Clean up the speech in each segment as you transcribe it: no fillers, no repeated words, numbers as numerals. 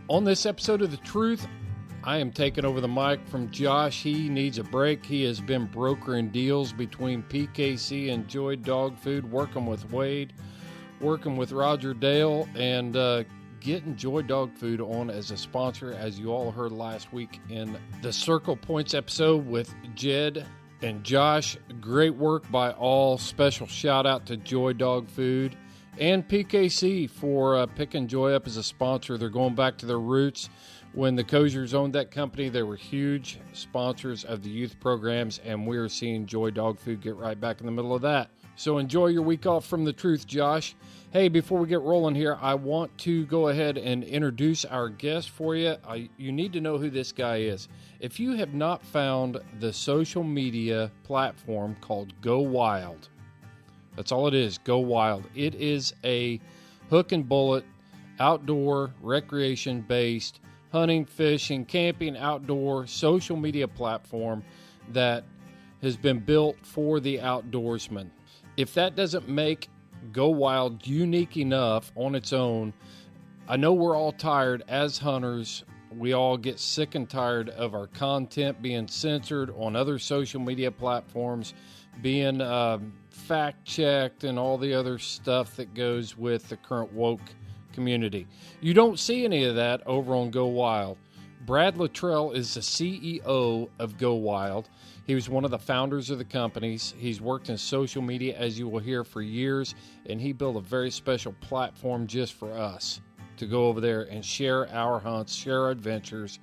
On this episode of The Truth, I am taking over the mic from Josh. He needs a break. He has been brokering deals between PKC and Joy Dog Food, working with Wade, working with Roger Dale, and getting Joy Dog Food on as a sponsor, as you all heard last week in the Circle Points episode with Jed and Josh. Great work by all. Special shout out to Joy Dog Food and PKC for picking Joy up as a sponsor. They're going back to their roots. When the Koziers owned that company, they were huge sponsors of the youth programs, and we are seeing Joy Dog Food get right back in the middle of that. So enjoy your week off from The Truth, Josh. Hey, before we get rolling here, I want to go ahead and introduce our guest for you. You need to know who this guy is. If you have not found the social media platform called GoWild, that's all it is, GoWild. It is a hook and bullet, outdoor, recreation-based, hunting, fishing, camping, outdoor, social media platform that has been built for the outdoorsman. If that doesn't make GoWild unique enough on its own, I know we're all tired as hunters. We all get sick and tired of our content being censored on other social media platforms, being fact-checked, and all the other stuff that goes with the current woke community. You don't see any of that over on GoWild. Brad Luttrell is the CEO of GoWild. He was one of the founders of the companies. He's worked in social media, as you will hear, for years, and he built a very special platform just for us to go over there and share our hunts, share our adventures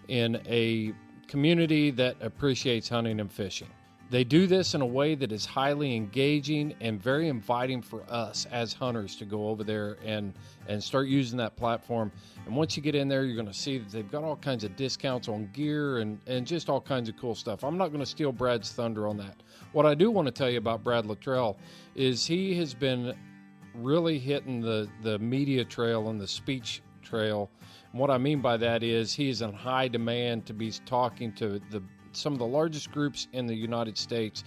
in a community that appreciates hunting and fishing. They do this in a way that is highly engaging and very inviting for us as hunters to go over there and start using that platform. And once you get in there, you're going to see that they've got all kinds of discounts on gear and just all kinds of cool stuff. I'm not going to steal Brad's thunder on that. What I do want to tell you about Brad Luttrell is he has been really hitting the media trail and the speech trail. And what I mean by that is he is in high demand to be talking to some of the largest groups in the United States.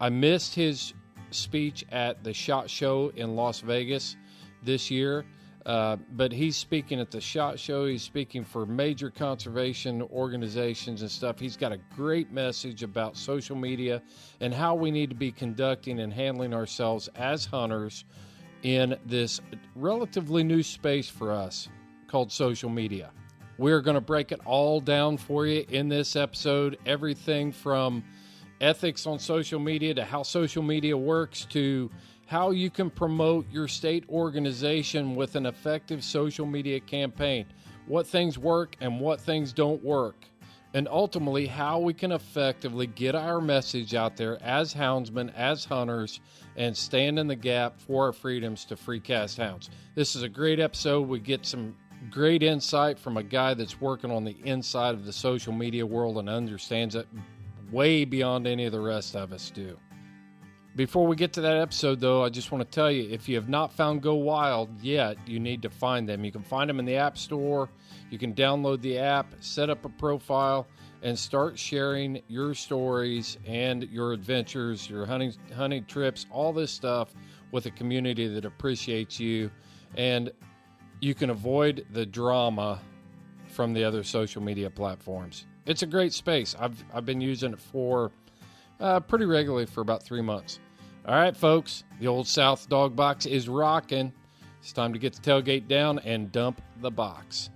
I missed his speech at the SHOT Show in Las Vegas this year, but he's speaking at the SHOT Show. He's speaking for major conservation organizations and stuff. He's got a great message about social media and how we need to be conducting and handling ourselves as hunters in this relatively new space for us called social media. We're going to break it all down for you in this episode. Everything from ethics on social media to how social media works to how you can promote your state organization with an effective social media campaign, what things work and what things don't work, and ultimately how we can effectively get our message out there as houndsmen, as hunters, and stand in the gap for our freedoms to free cast hounds. This is a great episode. We get some great insight from a guy that's working on the inside of the social media world and understands it way beyond any of the rest of us do. Before we get to that episode, though, I just want to tell you, if you have not found GoWild yet, you need to find them. You can find them in the App Store. You can download the app, set up a profile, and start sharing your stories and your adventures, your hunting trips, all this stuff with a community that appreciates you. And you can avoid the drama from the other social media platforms. It's a great space. I've been using it for pretty regularly for about 3 months. All right, folks, the Old South Dog Box is rocking. It's time to get the tailgate down and dump the box.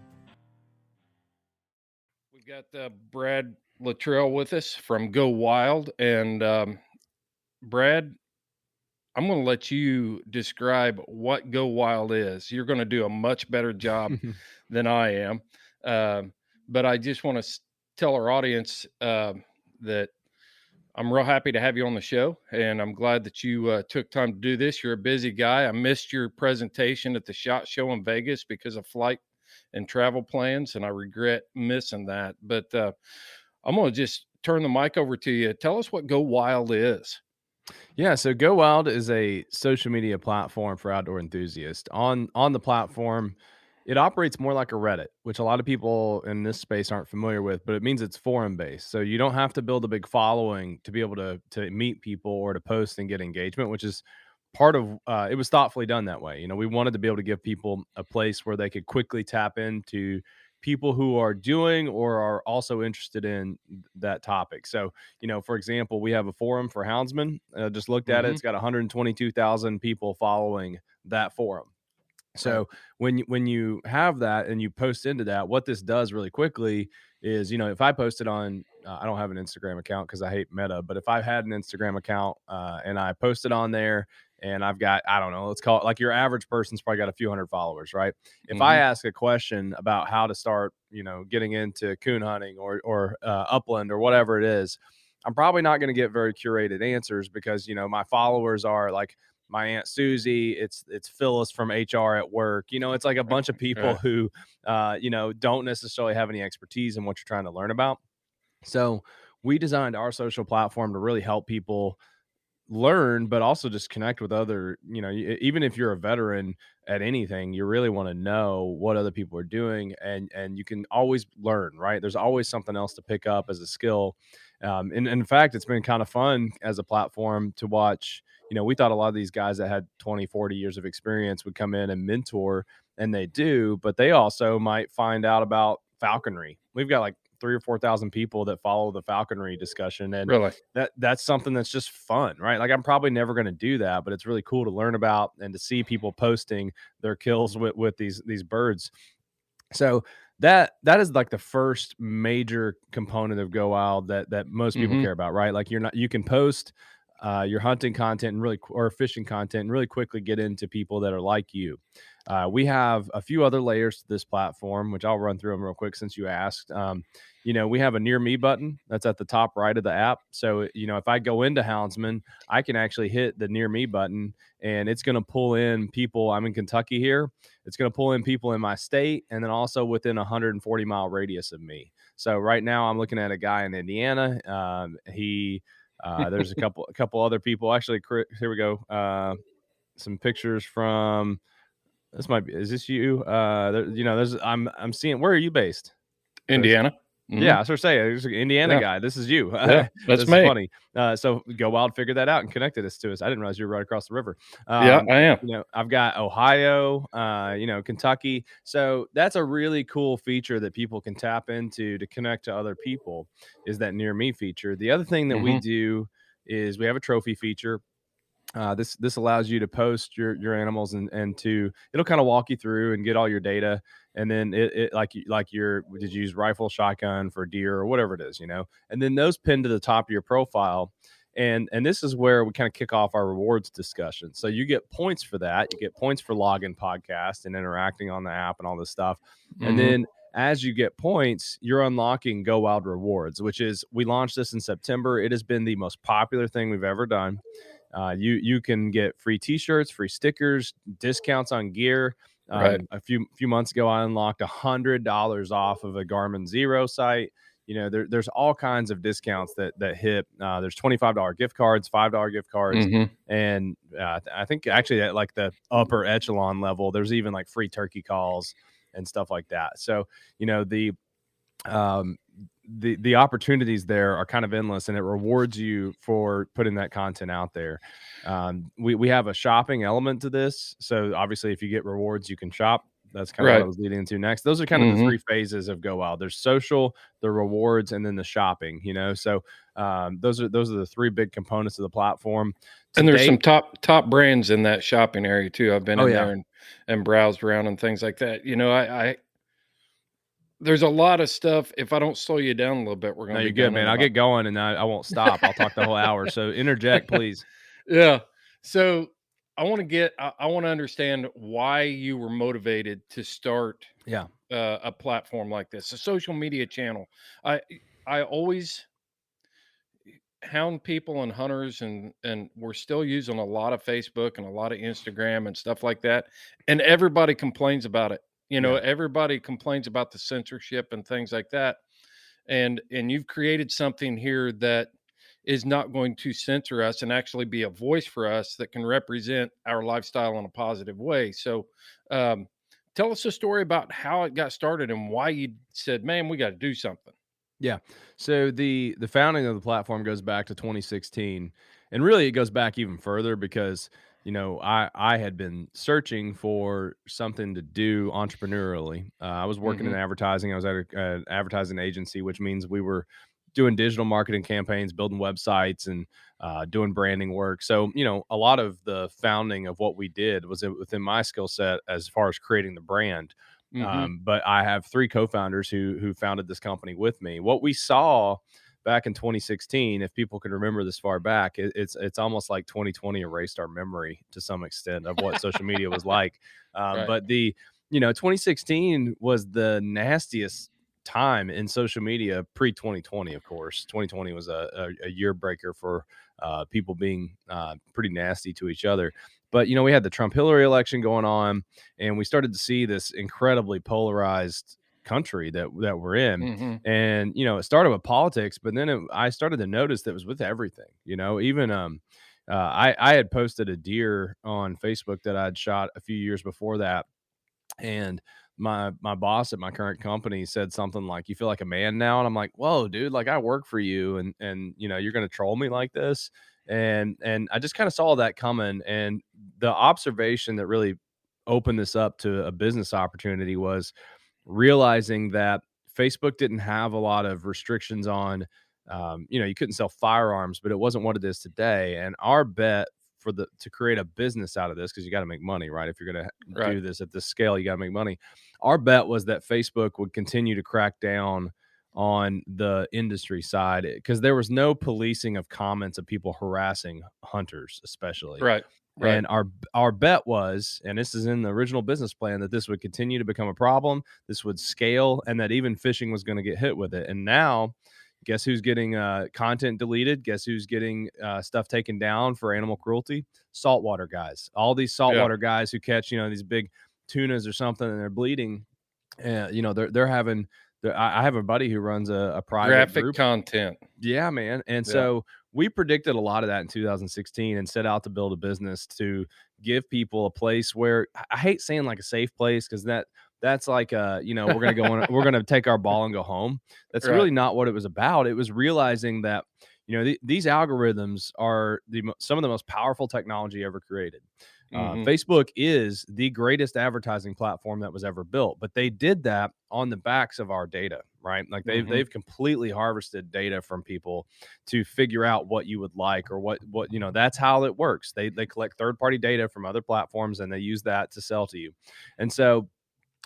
We've got Brad Luttrell with us from GoWild. And Brad, I'm going to let you describe what GoWild is. You're going to do a much better job than I am. But I just want to tell our audience that I'm real happy to have you on the show, and I'm glad that you took time to do this. You're a busy guy. I missed your presentation at the SHOT Show in Vegas because of flight and travel plans, and I regret missing that. But I'm going to just turn the mic over to you. Tell us what GoWild is. Yeah, so GoWild is a social media platform for outdoor enthusiasts. On the platform, it operates more like a Reddit, which a lot of people in this space aren't familiar with, but it means it's forum-based. So you don't have to build a big following to be able to meet people or to post and get engagement, which is part of it was thoughtfully done that way. We wanted to be able to give people a place where they could quickly tap into people who are doing or are also interested in that topic. So, for example, we have a forum for Houndsmen. Just looked at it. It's got 122,000 people following that forum. So when you have that and you post into that, what this does really quickly is, if I posted on, I don't have an Instagram account because I hate Meta, but if I had an Instagram account and I posted on there and I've got, I don't know, let's call it like your average person's probably got a few hundred followers, right? If I ask a question about how to start, getting into coon hunting or upland or whatever it is, I'm probably not going to get very curated answers because, my followers are like, my Aunt Susie, it's Phyllis from HR at work. It's like a bunch of people who, don't necessarily have any expertise in what you're trying to learn about. So we designed our social platform to really help people learn, but also just connect with other, even if you're a veteran at anything, you really want to know what other people are doing, and you can always learn, right? There's always something else to pick up as a skill. And in fact, it's been kind of fun as a platform to watch. We thought a lot of these guys that had 20, 40 years of experience would come in and mentor, and they do, but they also might find out about falconry. We've got like 3,000 or 4,000 people that follow the falconry discussion. And really, that's something that's just fun, right? Like I'm probably never going to do that, but it's really cool to learn about and to see people posting their kills with these birds. So that is like the first major component of GoWild that most people care about, right? Like you can post your hunting content and or fishing content and really quickly get into people that are like you. We have a few other layers to this platform, which I'll run through them real quick since you asked. We have a near me button that's at the top right of the app. So, if I go into Houndsman, I can actually hit the near me button and it's going to pull in people. I'm in Kentucky here. It's going to pull in people in my state and then also within a 140-mile radius of me. So right now I'm looking at a guy in Indiana. There's a couple other people. Actually, here we go. Some pictures from. Is this you? I'm seeing, where are you based? Indiana. Yeah, I was going to say, there's an Indiana guy. This is you. Yeah, that's me. Funny. So GoWild figured that out and connected us to us. I didn't realize you were right across the river. Yeah, I am. I've got Ohio, Kentucky. So that's a really cool feature that people can tap into to connect to other people, is that near me feature. The other thing that we do is we have a trophy feature. This allows you to post your animals and it'll kind of walk you through and get all your data. And then did you use rifle, shotgun for deer or whatever it is, and then those pin to the top of your profile. And this is where we kind of kick off our rewards discussion. So you get points for that. You get points for logging podcast and interacting on the app and all this stuff. And then as you get points, you're unlocking GoWild rewards, which is, we launched this in September. It has been the most popular thing we've ever done. You can get free t-shirts, free stickers, discounts on gear. A few months ago, I unlocked $100 off of a Garmin Zero site. There's all kinds of discounts that hit. There's $25 gift cards, $5 gift cards. And I think actually at like the upper echelon level, there's even like free turkey calls and stuff like that. So, the opportunities there are kind of endless, and it rewards you for putting that content out there. We have a shopping element to this. So obviously if you get rewards, you can shop. That's kind of what I was leading into next. Those are kind of the three phases of GoWild. There's social, the rewards, and then the shopping, So those are the three big components of the platform. And there's some top brands in that shopping area too. I've been in there and browsed around and things like that. I there's a lot of stuff. If I don't slow you down a little bit, we're going to be good, man. I'll get going and I won't stop. I'll talk the whole hour. So interject, please. Yeah. So I want to understand why you were motivated to start a platform like this, a social media channel. I always hound people and hunters, and we're still using a lot of Facebook and a lot of Instagram and stuff like that. And everybody complains about it. Everybody complains about the censorship and things like that. And you've created something here that is not going to censor us and actually be a voice for us that can represent our lifestyle in a positive way. So tell us a story about how it got started and why you said, man, we got to do something. Yeah. So the founding of the platform goes back to 2016. And really it goes back even further because I had been searching for something to do entrepreneurially. I was working in Mm-hmm. advertising. I was at an advertising agency, which means we were doing digital marketing campaigns, building websites, and doing branding work. So, a lot of the founding of what we did was within my skill set as far as creating the brand. Mm-hmm. But I have three co-founders who founded this company with me. What we saw back in 2016, if people can remember this far back, it's almost like 2020 erased our memory to some extent of what social media was like. Right. But 2016 was the nastiest time in social media pre 2020. Of course, 2020 was a year breaker for people being pretty nasty to each other. But we had the Trump Hillary election going on, and we started to see this incredibly polarized country that we're in. Mm-hmm. And it started with politics, but then I started to notice that it was with everything. Even I had posted a deer on Facebook that I'd shot a few years before that, and my boss at my current company said something like, "You feel like a man now?" And I'm like, "Whoa, dude! Like, I work for you, and you're gonna troll me like this?" And I just kind of saw that coming. And the observation that really opened this up to a business opportunity was realizing that Facebook didn't have a lot of restrictions on, you couldn't sell firearms, but it wasn't what it is today. And our bet to create a business out of this, because you got to make money, right? If you're going to Right. do this at this scale, you got to make money. Our bet was that Facebook would continue to crack down on the industry side, because there was no policing of comments of people harassing hunters, especially. Right. Right. And our bet was, and this is in the original business plan, that this would continue to become a problem, this would scale, and that even fishing was going to get hit with it. And now, guess who's getting content deleted? Guess who's getting stuff taken down for animal cruelty? Saltwater guys. All these Yeah. saltwater guys who catch these big tunas or something, and they're bleeding. They're having. I have a buddy who runs a private Graphic group. content. Yeah, man. And Yeah. so we predicted a lot of that in 2016 and set out to build a business to give people a place where, I hate saying like a safe place, because that's like we're gonna go on, we're gonna take our ball and go home. That's Right. really not what it was about. It was realizing that these algorithms are some of the most powerful technology ever created. Mm-hmm. Facebook is the greatest advertising platform that was ever built, but they did that on the backs of our data, right? Like they've completely harvested data from people to figure out what you would like, or what that's how it works. They collect third-party data from other platforms, and they use that to sell to you. And so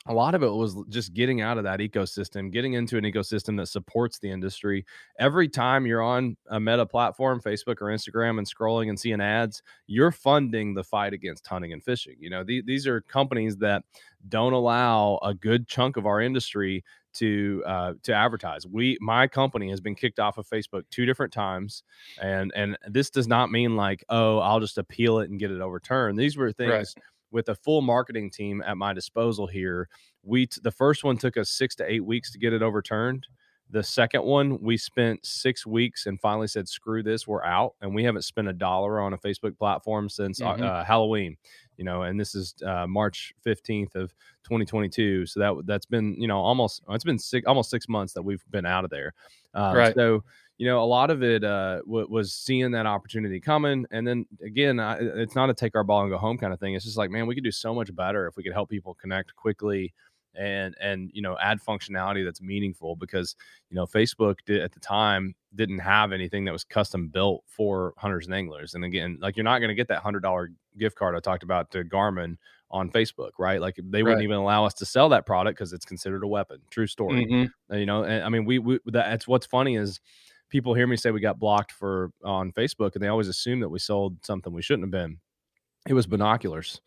a lot of it was just getting out of that ecosystem, getting into an ecosystem that supports the industry. Every time you're on a Meta platform, Facebook or Instagram, and scrolling and seeing ads, you're funding the fight against hunting and fishing. These are companies that don't allow a good chunk of our industry to advertise. My company has been kicked off of Facebook 2 different times, and this does not mean like, oh, I'll just appeal it and get it overturned. These were things. Right. With a full marketing team at my disposal here, the first one took us 6 to 8 weeks to get it overturned. The second one, we spent 6 weeks and finally said, "Screw this, we're out." And we haven't spent $1 on a Facebook platform since Halloween. And this is March 15th of 2022. So that's been almost 6 months that we've been out of there. Right. So a lot of it was seeing that opportunity coming. And then again, it's not a take our ball and go home kind of thing. It's just like, man, we could do so much better if we could help people connect quickly and add functionality that's meaningful, because Facebook at the time didn't have anything that was custom built for hunters and anglers. And again, like, you're not going to get that $100 gift card I talked about to Garmin on Facebook, right? Like, they wouldn't even allow us to sell that product because it's considered a weapon. True story. And I mean, that's what's funny is people hear me say we got blocked on Facebook, and they always assume that we sold something we shouldn't have been. It was binoculars.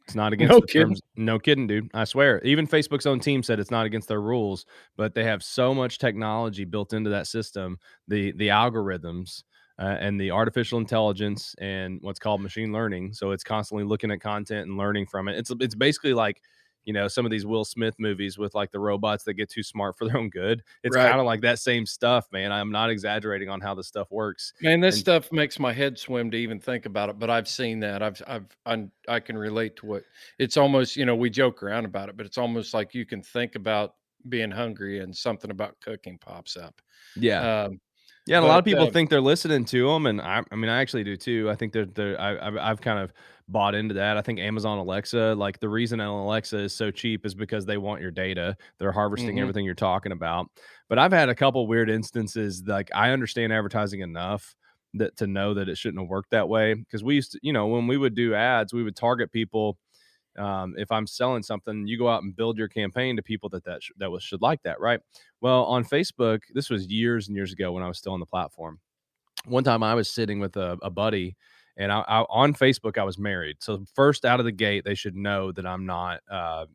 It's not against No the kidding. terms. No kidding, dude. I swear. Even Facebook's own team said it's not against their rules, but they have so much technology built into that system, the algorithms, and the artificial intelligence, and what's called machine learning. So it's constantly looking at content and learning from it. It's basically like, some of these Will Smith movies with like the robots that get too smart for their own good. It's kind of like that same stuff, man. I'm not exaggerating on how this stuff works. Man, this stuff makes my head swim to even think about it, but I've seen that. I can relate to what it's almost, we joke around about it, but it's almost like you can think about being hungry and something about cooking pops up. Yeah. Yeah, and a lot But of people think they're listening to them, and I mean, I actually do too. I think I've kind of bought into that. I think Amazon Alexa, like the reason an Alexa is so cheap is because they want your data. They're harvesting mhm, everything you're talking about. But I've had a couple weird instances. Like I understand advertising enough that to know that it shouldn't have worked that way because we used to, when we would do ads, we would target people. If I'm selling something, you go out and build your campaign to people should like that, right? Well, on Facebook, this was years and years ago when I was still on the platform. One time I was sitting with a buddy, and on Facebook I was married. So first out of the gate, they should know that I'm not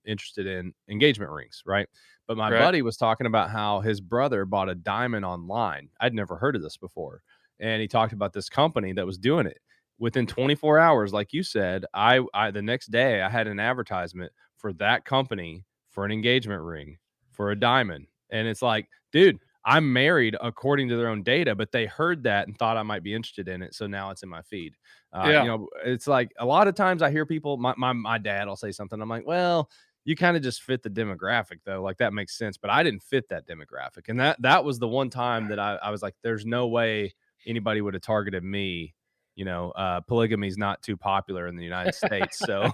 interested in engagement rings, right? But my right. buddy was talking about how his brother bought a diamond online. I'd never heard of this before, and he talked about this company that was doing it. Within 24 hours, like you said, I the next day I had an advertisement for that company for an engagement ring for a diamond, and it's like, dude, I'm married according to their own data, but they heard that and thought I might be interested in it. So now it's in my feed. Yeah. It's like a lot of times I hear people, my dad will say something. I'm like, well, you kind of just fit the demographic though. Like that makes sense, but I didn't fit that demographic. And that was the one time that I was like, there's no way anybody would have targeted me. Polygamy is not too popular in the United States. So,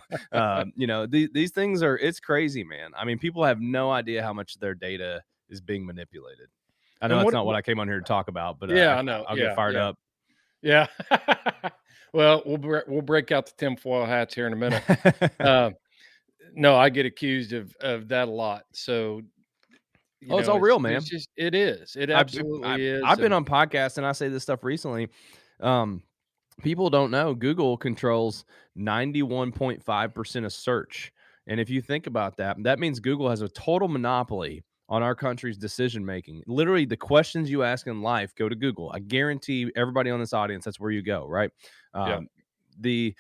these things it's crazy, man. I mean, people have no idea how much their data is being manipulated. I know And that's what not what I came on here to talk about, but Yeah, I know. I'll get Yeah, fired yeah, up. yeah. Well, we'll break out the tinfoil hats here in a minute. Uh, no, I get accused of that a lot. So, Oh, it's all real, man. it's just it is. It I've absolutely is, I've been and on podcasts and I say this stuff recently. Um, People don't know Google controls 91.5% of search. And if you think about that, that means Google has a total monopoly on our country's decision making. Literally, the questions you ask in life go to Google. I guarantee everybody on this audience, that's where you go, right? yeah. Um, the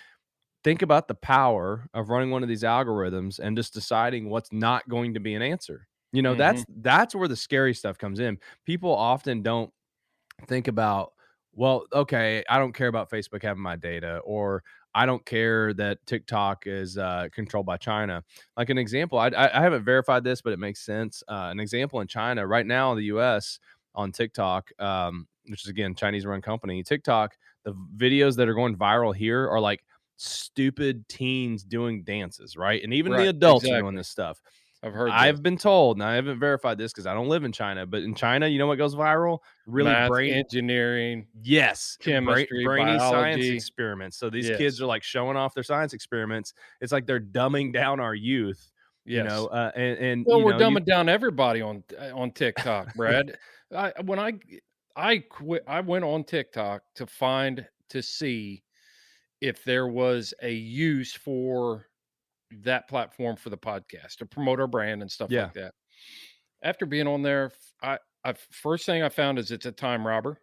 Think about the power of running one of these algorithms and just deciding what's not going to be an answer. Mhm. That's where the scary stuff comes in. People often don't think about, well, okay, I don't care about Facebook having my data, or I don't care that TikTok is controlled by China. Like an example, I haven't verified this, but it makes sense. An example in China right now in the U.S. on TikTok, which is again Chinese run company, TikTok, the videos that are going viral here are like stupid teens doing dances, right? And even the Right, adults are doing exactly. this stuff. I've heard this. I've been told, and I haven't verified this because I don't live in China, but in China, you know what goes viral? Really Math, engineering, yes, chemistry, brainy science biology. experiments. So these kids Yes, are like showing off their science experiments. It's like they're dumbing down our youth, yes. and Well, we're dumbing down everybody on TikTok, Brad. I when I quit, I went on TikTok to see if there was a use for that platform for the podcast to promote our brand and stuff yeah, like that. After being on there, I first thing I found is it's a time robber.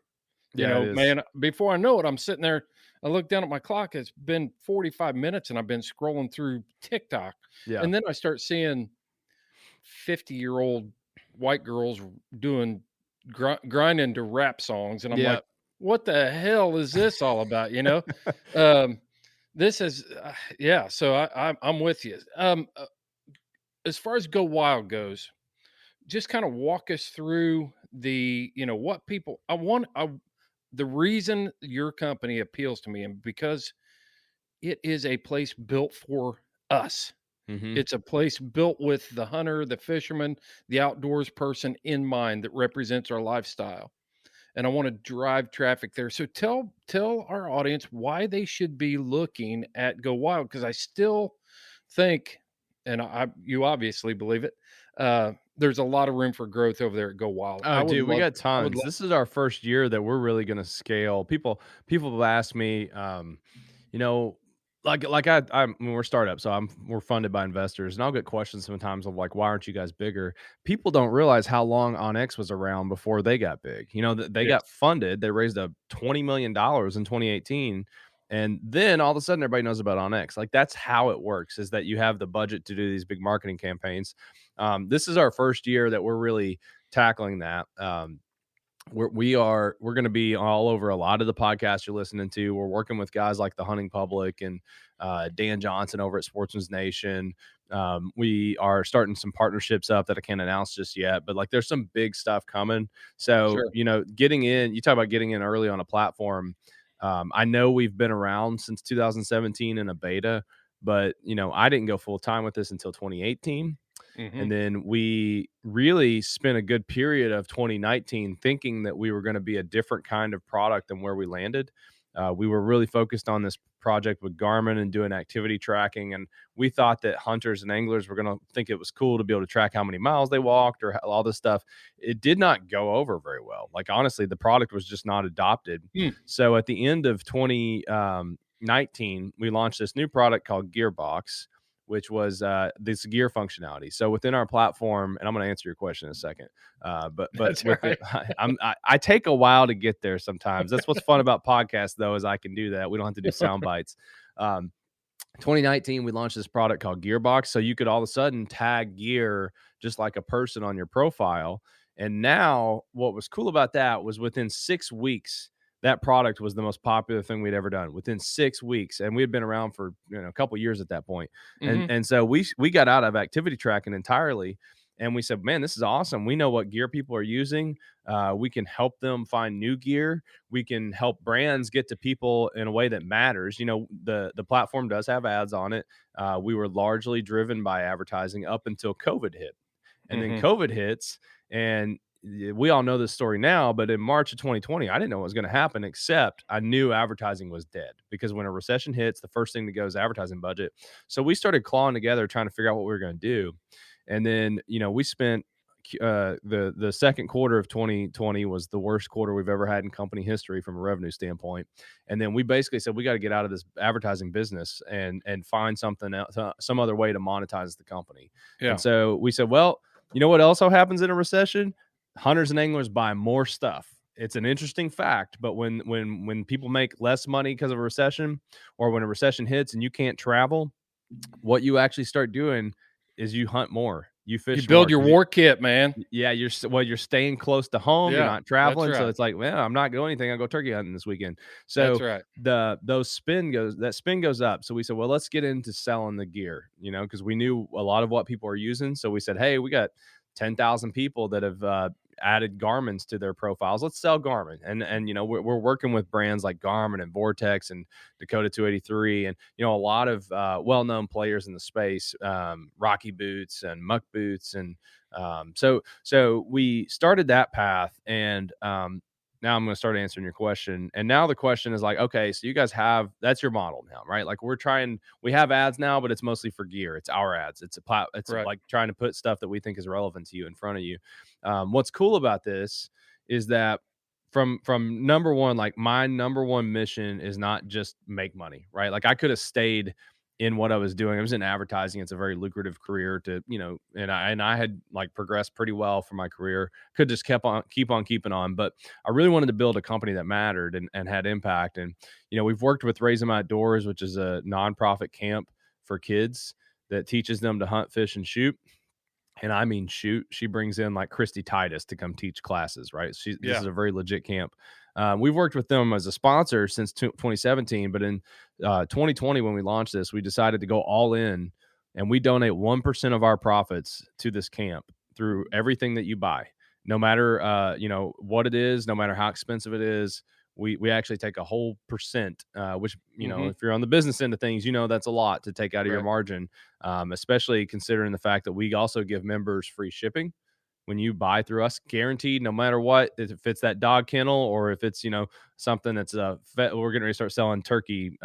yeah, it is. Man, before I know it, I'm sitting there. I look down at my clock. It's been 45 minutes, and I've been scrolling through TikTok, Yeah. and then I start seeing 50-year-old white girls doing grinding to rap songs, and I'm Yeah. like, "What the hell is this all about?" Um, this is, yeah. So I'm with you. As far as Go Wild goes, just kind of walk us through what people I want. The reason your company appeals to me, and because it is a place built for us. Mhm. It's a place built with the hunter, the fisherman, the outdoors person in mind that represents our lifestyle. And I want to drive traffic there. So tell our audience why they should be looking at Go Wild, because I still think, and you obviously believe it, there's a lot of room for growth over there at Go Wild. Oh, dude, we got I would tons. love. This is our first year that we're really gonna scale. People have asked me, you know, I mean, we're startup, so we're funded by investors, and I'll get questions sometimes of like, why aren't you guys bigger? People don't realize how long OnX was around before they got big. They got Yes. funded. They raised a $20 million in 2018. And then all of a sudden everybody knows about OnX. Like that's how it works, is that you have the budget to do these big marketing campaigns. This is our first year that we're really tackling that. We're going to be all over a lot of the podcasts you're listening to. We're working with guys like the Hunting Public and Dan Johnson over at Sportsman's Nation. We are starting some partnerships up that I can't announce just yet, but like there's some big stuff coming. So, Sure. you know, you talk about getting in early on a platform. I know we've been around since 2017 in a beta, but you know, I didn't go full time with this until 2018. And then we really spent a good period of 2019 thinking that we were going to be a different kind of product than where we landed. We were really focused on this project with Garmin and doing activity tracking. And we thought that hunters and anglers were going to think it was cool to be able to track how many miles they walked or all this stuff. It did not go over very well. Like, honestly, the product was just not adopted. So at the end of 2019, we launched this new product called Gearbox, which was this gear functionality. So within our platform, and I'm going to answer your question in a second, but with it, I take a while to get there sometimes. That's what's fun about podcasts, though, is I can do that. We don't have to do sound bites. 2019, we launched this product called Gearbox. So you could all of a sudden tag gear just like a person on your profile. And now what was cool about that was within 6 weeks, that product was the most popular thing we'd ever done within 6 weeks. And we had been around for, you know, a couple of years at that point. And so we got out of activity tracking entirely. And we said, man, this is awesome. We know what gear people are using. We can help them find new gear. We can help brands get to people in a way that matters. You know, the platform does have ads on it. We were largely driven by advertising up until COVID hit. And then COVID hits, and we all know this story now, but in March of 2020, I didn't know what was going to happen, except I knew advertising was dead, because when a recession hits, the first thing that goes is advertising budget. So we started clawing together, trying to figure out what we were going to do. And then, you know, we spent the second quarter of 2020 was the worst quarter we've ever had in company history from a revenue standpoint. And then we basically said, we got to get out of this advertising business and find something else, some other way to monetize the company. Yeah. And so we said, well, you know what also happens in a recession? Hunters and anglers buy more stuff. It's an interesting fact, but when people make less money because of a recession, or when a recession hits and you can't travel, what you actually start doing is you hunt more. You fish. You build your war kit, man. Yeah, you're staying close to home. You're not traveling, so it's like, well, I'm not doing anything. I'll go turkey hunting this weekend. So that spin goes up. So we said, well, let's get into selling the gear, you know, because we knew a lot of what people are using. So we said, hey, we got 10,000 people that have added Garmin's to their profiles. Let's sell Garmin. And you know, we're working with brands like Garmin and Vortex and Dakota 283, and you know, a lot of well-known players in the space, Rocky Boots and Muck Boots, and so we started that path. And now I'm going to start answering your question. And now the question is like, okay, so you guys that's your model now, right? Like we have ads now, but it's mostly for gear. It's our ads. It's like trying to put stuff that we think is relevant to you in front of you. What's cool about this is that from number one, like my number one mission is not just make money, right? Like I could have stayed in what I was doing. I was in advertising. It's a very lucrative career to, you know, and I had like progressed pretty well for my career. Could just keep on keeping on. But I really wanted to build a company that mattered and had impact. And, you know, we've worked with Raise 'Em Outdoors, which is a nonprofit camp for kids that teaches them to hunt, fish, and shoot. And I mean, shoot, she brings in like Christy Titus to come teach classes, right? This is a very legit camp. We've worked with them as a sponsor since 2017, but in 2020, when we launched this, we decided to go all in, and we donate 1% of our profits to this camp through everything that you buy, no matter you know what it is, no matter how expensive it is. We actually take a whole percent, which, you know, if you're on the business end of things, you know, that's a lot to take out of your margin, especially considering the fact that we also give members free shipping when you buy through us, guaranteed, no matter what, if it's that dog kennel or if it's, you know, something that's we're going to start selling turkey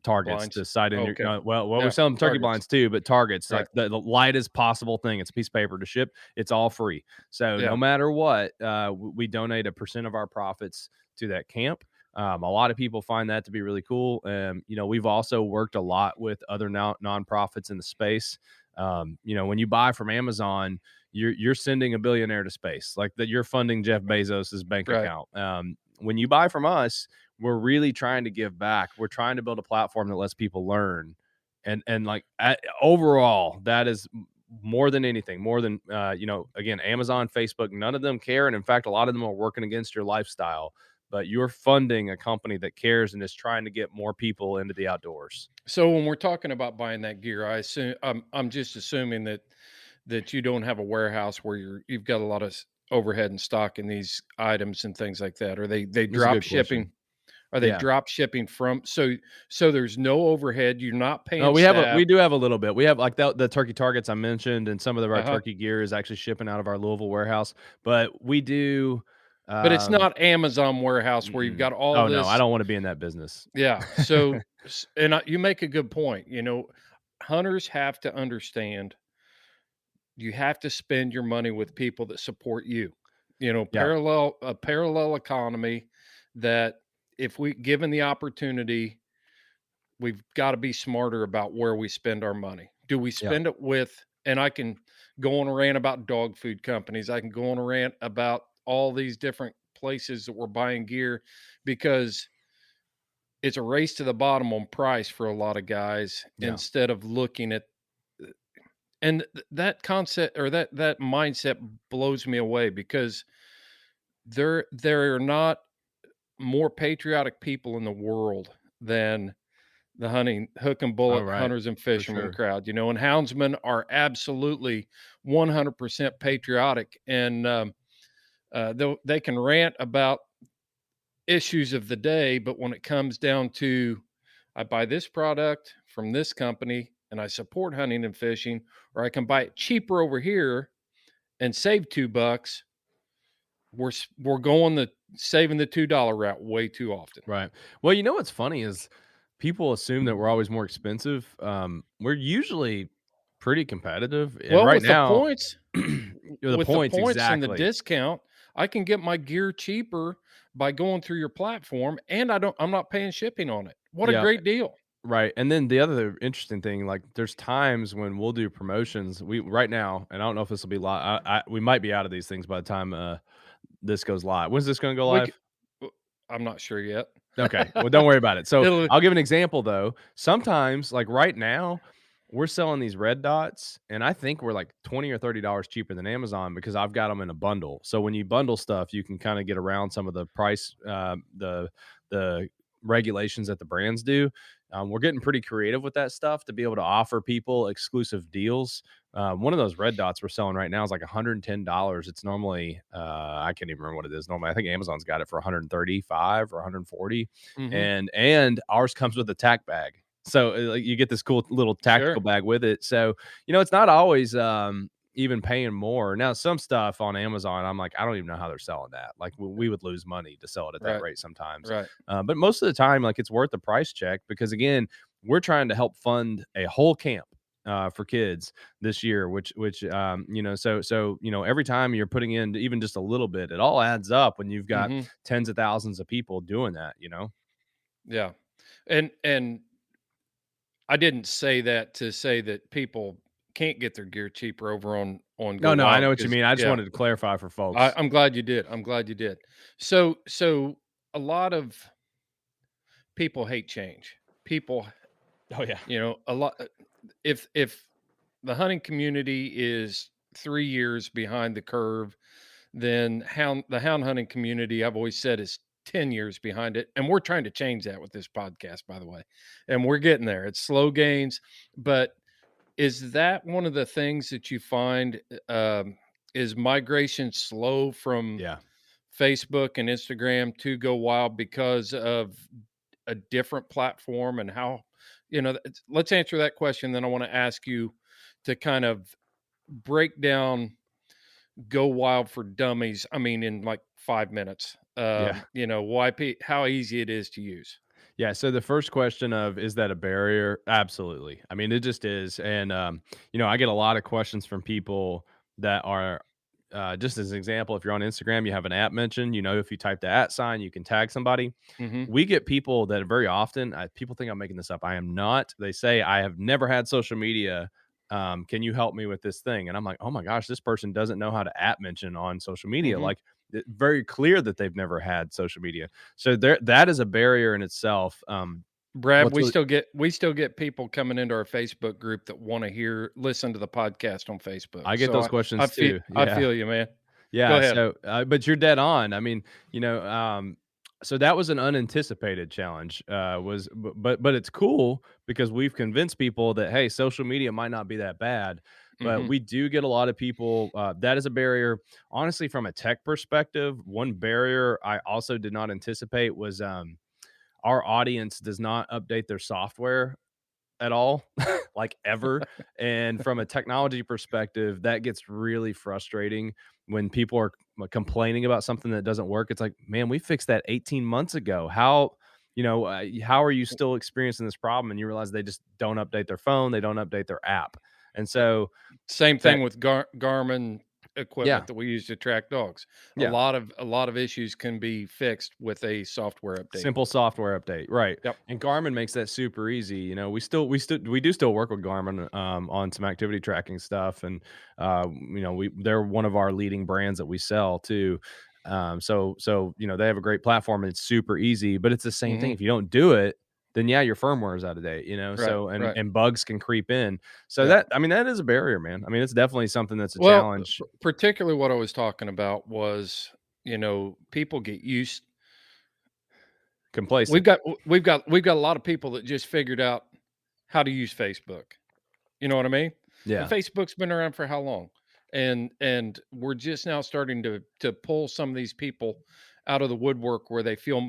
targets blinds to side in your, we're selling turkey blinds too, but targets, like the lightest possible thing. It's a piece of paper to ship. It's all free. So no matter what, we donate 1% of our profits to that camp. A lot of people find that to be really cool. You know, we've also worked a lot with other nonprofits in the space. You know, when you buy from Amazon, you're sending a billionaire to space, like that. You're funding Jeff Bezos's bank account. When you buy from us, we're really trying to give back. We're trying to build a platform that lets people learn. And like overall, that is more than anything, more than, you know, again, Amazon, Facebook, none of them care. And in fact, a lot of them are working against your lifestyle. but you're funding a company that cares and is trying to get more people into the outdoors. So when we're talking about buying that gear, I assume I'm just assuming that you don't have a warehouse where you've got a lot of overhead and stock in these items and things like that. Or they That's a drop good shipping? question. Are they Yeah. drop shipping from? So there's no overhead. You're not Oh, paying we staff. do have a little bit. We have like the turkey targets I mentioned, and some of our Uh-huh. turkey gear is actually shipping out of our Louisville warehouse. But we do. But it's not Amazon warehouse where you've Mm-mm. got all Oh no, I this. don't want to be in that business. Yeah. So, and you make a good point. Hunters have to understand you have to spend your money with people that support you. Yeah. A parallel economy that if we given the opportunity, we've got to be smarter about where we spend our money. Do we Yeah. spend it with, and I can go on a rant about dog food companies. I can go on a rant about all these different places that we're buying gear because it's a race to the bottom on price for a lot of guys Yeah. instead of looking at, and that concept or that mindset blows me away because there are not more patriotic people in the world than the hunting hook and Oh, bullet right. hunters and For fishermen sure. crowd, and houndsmen are absolutely 100% patriotic. And they can rant about issues of the day, but when it comes down to, I buy this product from this company and I support hunting and fishing, or I can buy it cheaper over here and save $2, we're going the saving the $2 route way too often. Right. Well, you know what's funny is people assume that we're always more expensive. We're usually pretty competitive, and Well, right now, the with the points points and the exactly. discount, I can get my gear cheaper by going through your platform, and I'm not paying shipping on it. What a Yeah. great deal. Right, and then the other interesting thing, like, there's times when we'll do promotions. We right now, and I don't know if this will be live. We might be out of these things by the time this goes live. When's this going to go We c live? I'm not sure yet. Okay, well, don't worry about it. So It'll I'll give an example though. Sometimes, like right now, we're selling these red dots, and I think we're like $20 or $30 cheaper than Amazon because I've got them in a bundle. So when you bundle stuff, you can kind of get around some of the price, the regulations that the brands do. We're getting pretty creative with that stuff to be able to offer people exclusive deals. One of those red dots we're selling right now is like $110. It's normally I can't even remember what it is normally. I think Amazon's got it for 135 or 140, Mhm. and ours comes with a tack bag. So like, you get this cool little tactical Sure. bag with it. So it's not always even paying more. Now, some stuff on Amazon, I'm like, I don't even know how they're selling that. Like, we would lose money to sell it at that Right. rate sometimes. Right. But most of the time, like, it's worth the price check because, again, we're trying to help fund a whole camp for kids this year, which every time you're putting in even just a little bit, it all adds up when you've got Mhm. tens of thousands of people doing that. Yeah. And I didn't say that to say that people can't get their gear cheaper over on No, no, I know GoWild what you 'cause mean. I just yeah. wanted to clarify for folks. I'm glad you did. I'm glad you did. So a lot of people hate change. People, Oh yeah, a lot. If the hunting community is 3 years behind the curve, then the hound hunting community, I've always said, is 10 years behind it, and we're trying to change that with this podcast, by the way, and we're getting there. It's slow gains, but is that one of the things that you find is migration slow from yeah. Facebook and Instagram to GoWild because of a different platform and how, let's answer that question. Then I want to ask you to kind of break down GoWild for dummies. I mean, in like 5 minutes, Yeah. how easy it is to use. Yeah, so the first question of is that a barrier? Absolutely. I mean, it just is. And I get a lot of questions from people that are just as an example, if you're on Instagram, you have an at mention, if you type the at sign, you can tag somebody. Hmm. We get people that very often, people think I'm making this up. I am not. They say, I have never had social media. Can you help me with this thing? And I'm like, oh my gosh, this person doesn't know how to at mention on social media. Hmm. Like, very clear that they've never had social media. So that is a barrier in itself. Brad, What's really, we still get people coming into our Facebook group that want to listen to the podcast on Facebook. I get So those questions feel too. I Yeah. feel you, man. Go Yeah. ahead. So, but you're dead on. I mean, So that was an unanticipated challenge, but it's cool because we've convinced people that, hey, social media might not be that bad, but Mm-hmm. we do get a lot of people, that is a barrier. Honestly, from a tech perspective, one barrier I also did not anticipate was, our audience does not update their software at all, like ever. And from a technology perspective, that gets really frustrating when people are complaining about something that doesn't work. It's like, man, we fixed that 18 months ago. How are you still experiencing this problem? And you realize they just don't update their phone, they don't update their app. And so Same that, thing with Garmin yeah, equipment that we use to track dogs. yeah. A lot of issues can be fixed with a software update. Simple software update, right? Yep. And Garmin makes that super easy. We do still work with Garmin on some activity tracking stuff, and they're one of our leading brands that we sell too. They have a great platform and it's super easy. But it's the same thing. Mm-hmm. If you don't do it, then yeah, your firmware is out of date. Right. So and Right. and bugs can creep in. So Yeah. that is a barrier, man. I mean, it's definitely something that's a Well, challenge. particularly what I was talking about was, people get used. Complacent. We've got a lot of people that just figured out how to use Facebook. You know what I mean? And Yeah. Facebook's been around for how long? And we're just now starting to pull some of these people out of the woodwork where they feel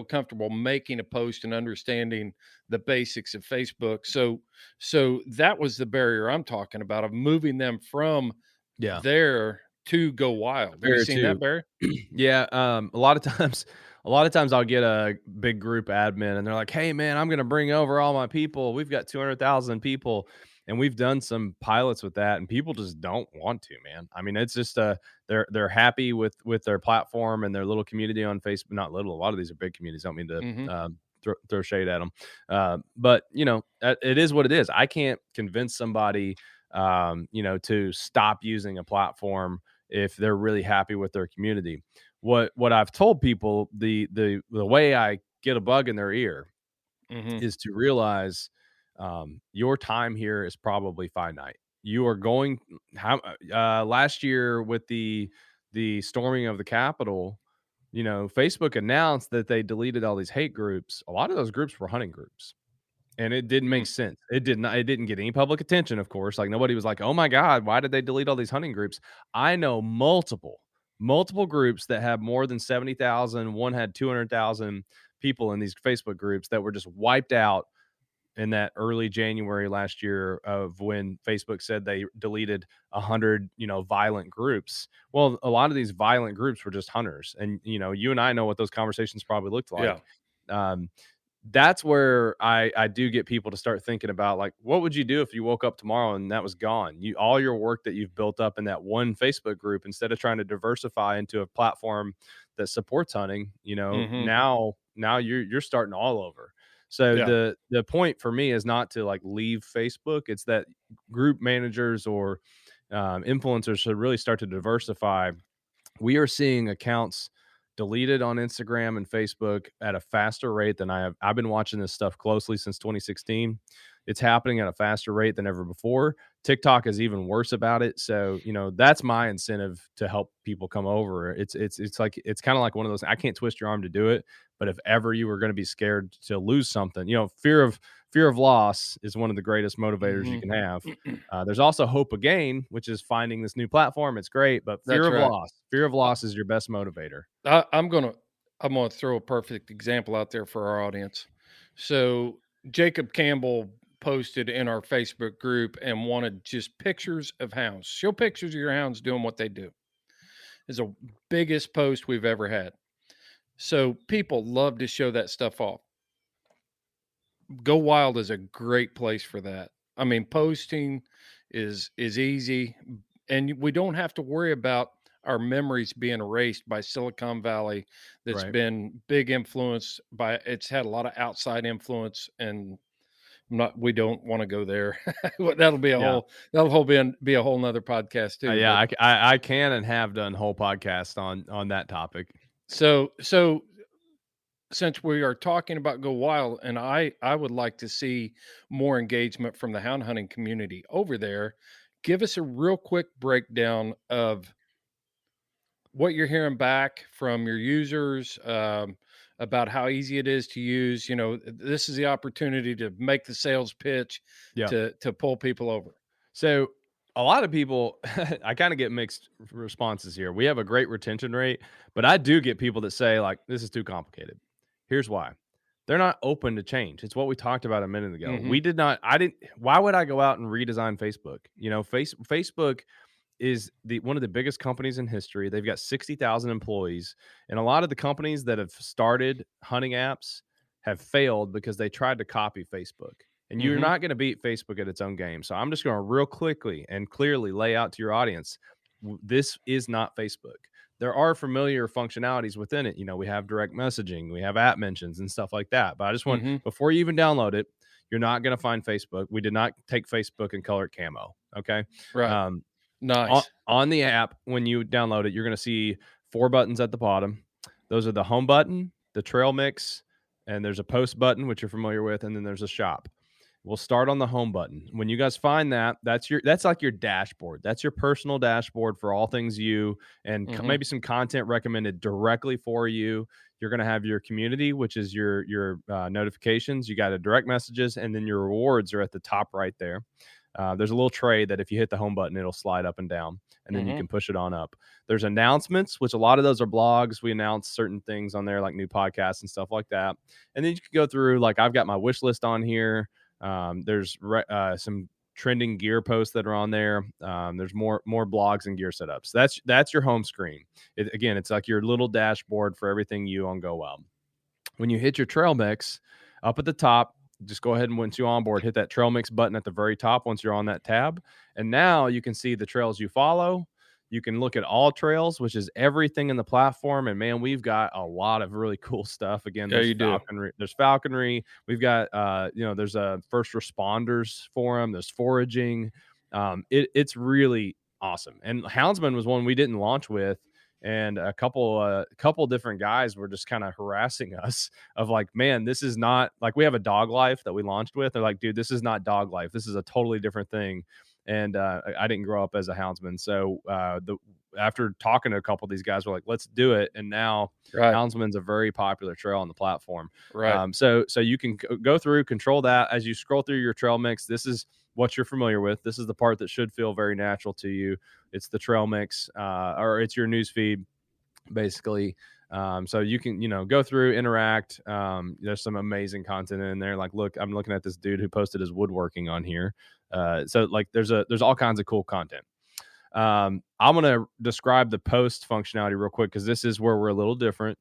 comfortable making a post and understanding the basics of Facebook. So that was the barrier I'm talking about, of moving them from Yeah. there to Go Wild. Have you Barrier seen that, too. Barry? Yeah, a lot of times I'll get a big group admin and they're like, "Hey man, I'm gonna bring over all my people. We've got 200,000 people." And we've done some pilots with that and people just don't want to, man. I mean, it's just they're happy with their platform and their little community on Facebook. Not little, a lot of these are big communities. I don't mean to Mm-hmm. throw shade at them. But it is what it is. I can't convince somebody to stop using a platform if they're really happy with their community. What I've told people, the way I get a bug in their ear Mm-hmm. is to realize, your time here is probably finite. You are going how last year with the storming of the Capitol, Facebook announced that they deleted all these hate groups. A lot of those groups were hunting groups. And it didn't make sense. It didn't get any public attention, of course. Like nobody was like, "Oh my god, why did they delete all these hunting groups?" I know multiple groups that have more than 70,000. One had 200,000 people in these Facebook groups that were just wiped out in that early January last year of when Facebook said they deleted 100, violent groups. Well, a lot of these violent groups were just hunters. And you and I know what those conversations probably looked Yeah. like. Um, that's where I do get people to start thinking about, like, what would you do if you woke up tomorrow and that was gone? All your work that you've built up in that one Facebook group, instead of trying to diversify into a platform that supports hunting, Mm-hmm. now you're starting all over. So Yeah. the point for me is not to like leave Facebook. It's that group managers or influencers should really start to diversify. We are seeing accounts deleted on Instagram and Facebook at a faster rate than I have. I've been watching this stuff closely since 2016. It's happening at a faster rate than ever before. TikTok is even worse about it. So, that's my incentive to help people come over. It's kind of like one of those, I can't twist your arm to do it, but if ever you were going to be scared to lose something, fear of loss is one of the greatest motivators you Mm-hmm. can have. There's also hope of gain, which is finding this new platform. It's great, but That's right. fear of I, loss is your best motivator. I'm gonna throw a perfect example out there for our audience. So Jacob Campbell posted in our Facebook group and wanted just pictures of hounds. Show pictures of your hounds doing what they do. It's the biggest post we've ever had. So people love to show that stuff off. Go Wild is a great place for that. I mean, posting is easy, and we don't have to worry about our memories being erased by Silicon Valley. That's Right. been big influence by. It's had a lot of outside influence, and not. We don't want to go there. That'll be a Yeah. whole. Be a whole nother podcast too. Yeah. But I can and have done whole podcasts on that topic. so since we are talking about Go Wild, and I would like to see more engagement from the hound hunting community over there. Give us a real quick breakdown of what you're hearing back from your users, about how easy it is to use. This is the opportunity to make the sales pitch Yeah. to pull people over. So a lot of people, I kind of get mixed responses here. We have a great retention rate, but I do get people that say like, this is too complicated. Here's why. They're not open to change. It's what we talked about a minute ago. Mhm. Why would I go out and redesign Facebook? Facebook is one of the biggest companies in history. They've got 60,000 employees, and a lot of the companies that have started hunting apps have failed because they tried to copy Facebook. And you're Mhm. not going to beat Facebook at its own game. So I'm just going to real quickly and clearly lay out to your audience, this is not Facebook. There are familiar functionalities within it. We have direct messaging, we have app mentions and stuff like that. But I just want, Mhm. before you even download it, you're not going to find Facebook. We did not take Facebook and color it camo. Okay. Right. Um, Nice. on the app, when you download it, you're going to see 4 buttons at the bottom. Those are the home button, the trail mix, and there's a post button, which you're familiar with, and then there's a shop. We'll start on the home button. When you guys find that, that's like your dashboard. That's your personal dashboard for all things you, and Mhm. maybe some content recommended directly for you. You're going to have your community, which is your notifications. You got a direct messages, and then your rewards are at the top right there. There's a little tray that if you hit the home button, it'll slide up and down, and then you Mhm. can push it on up. There's announcements, which a lot of those are blogs. We announce certain things on there, like new podcasts and stuff like that. And then you can go through, like I've got my wish list on here. There's some trending gear posts that are on there. There's more blogs and gear setups. That's your home screen. Again, it's like your little dashboard for everything you on GoWild. When you hit your trail mix up at the top, just go ahead and once you're on board, hit that trail mix button at the very top once you're on that tab. And now you can see the trails you follow. You can look at all trails, which is everything in the platform. And man, we've got a lot of really cool stuff. Again, Yeah, you do. There's falconry. We've got, there's a first responders forum. There's foraging. It's really awesome. And Houndsman was one we didn't launch with. And a couple different guys were just kind of harassing us of like, man, this is not like, we have a dog life that we launched with. They're like, dude, this is not dog life. This is a totally different thing. And I didn't grow up as a houndsman. So after talking to a couple of these guys, we're like, let's do it. And now Right. Houndsman's a very popular trail on the platform. Right. So you can go through, control that as you scroll through your trail mix. This is what you're familiar with. This is the part that should feel very natural to you. It's the trail mix, or it's your news feed, basically. So you can, go through, interact. There's some amazing content in there. Like, look, I'm looking at this dude who posted his woodworking on here. So like there's all kinds of cool content. I'm going to describe the post functionality real quick, because this is where we're a little different.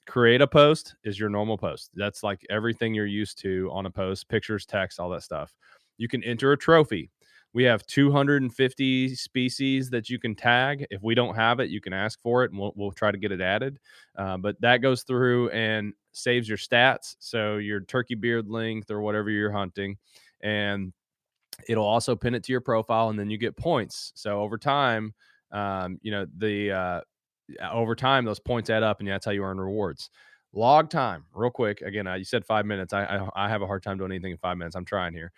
Create a post is your normal post. That's like everything you're used to on a post, pictures, text, all that stuff. You can enter a trophy. We have 250 species that you can tag. If we don't have it, you can ask for it, and we'll try to get it added. But that goes through and saves your stats, so your turkey beard length or whatever you're hunting, and it'll also pin it to your profile, and then you get points. So over time, over time, those points add up, and that's how you earn rewards. Log time, real quick. Again, you said 5 minutes. I have a hard time doing anything in 5 minutes. I'm trying here.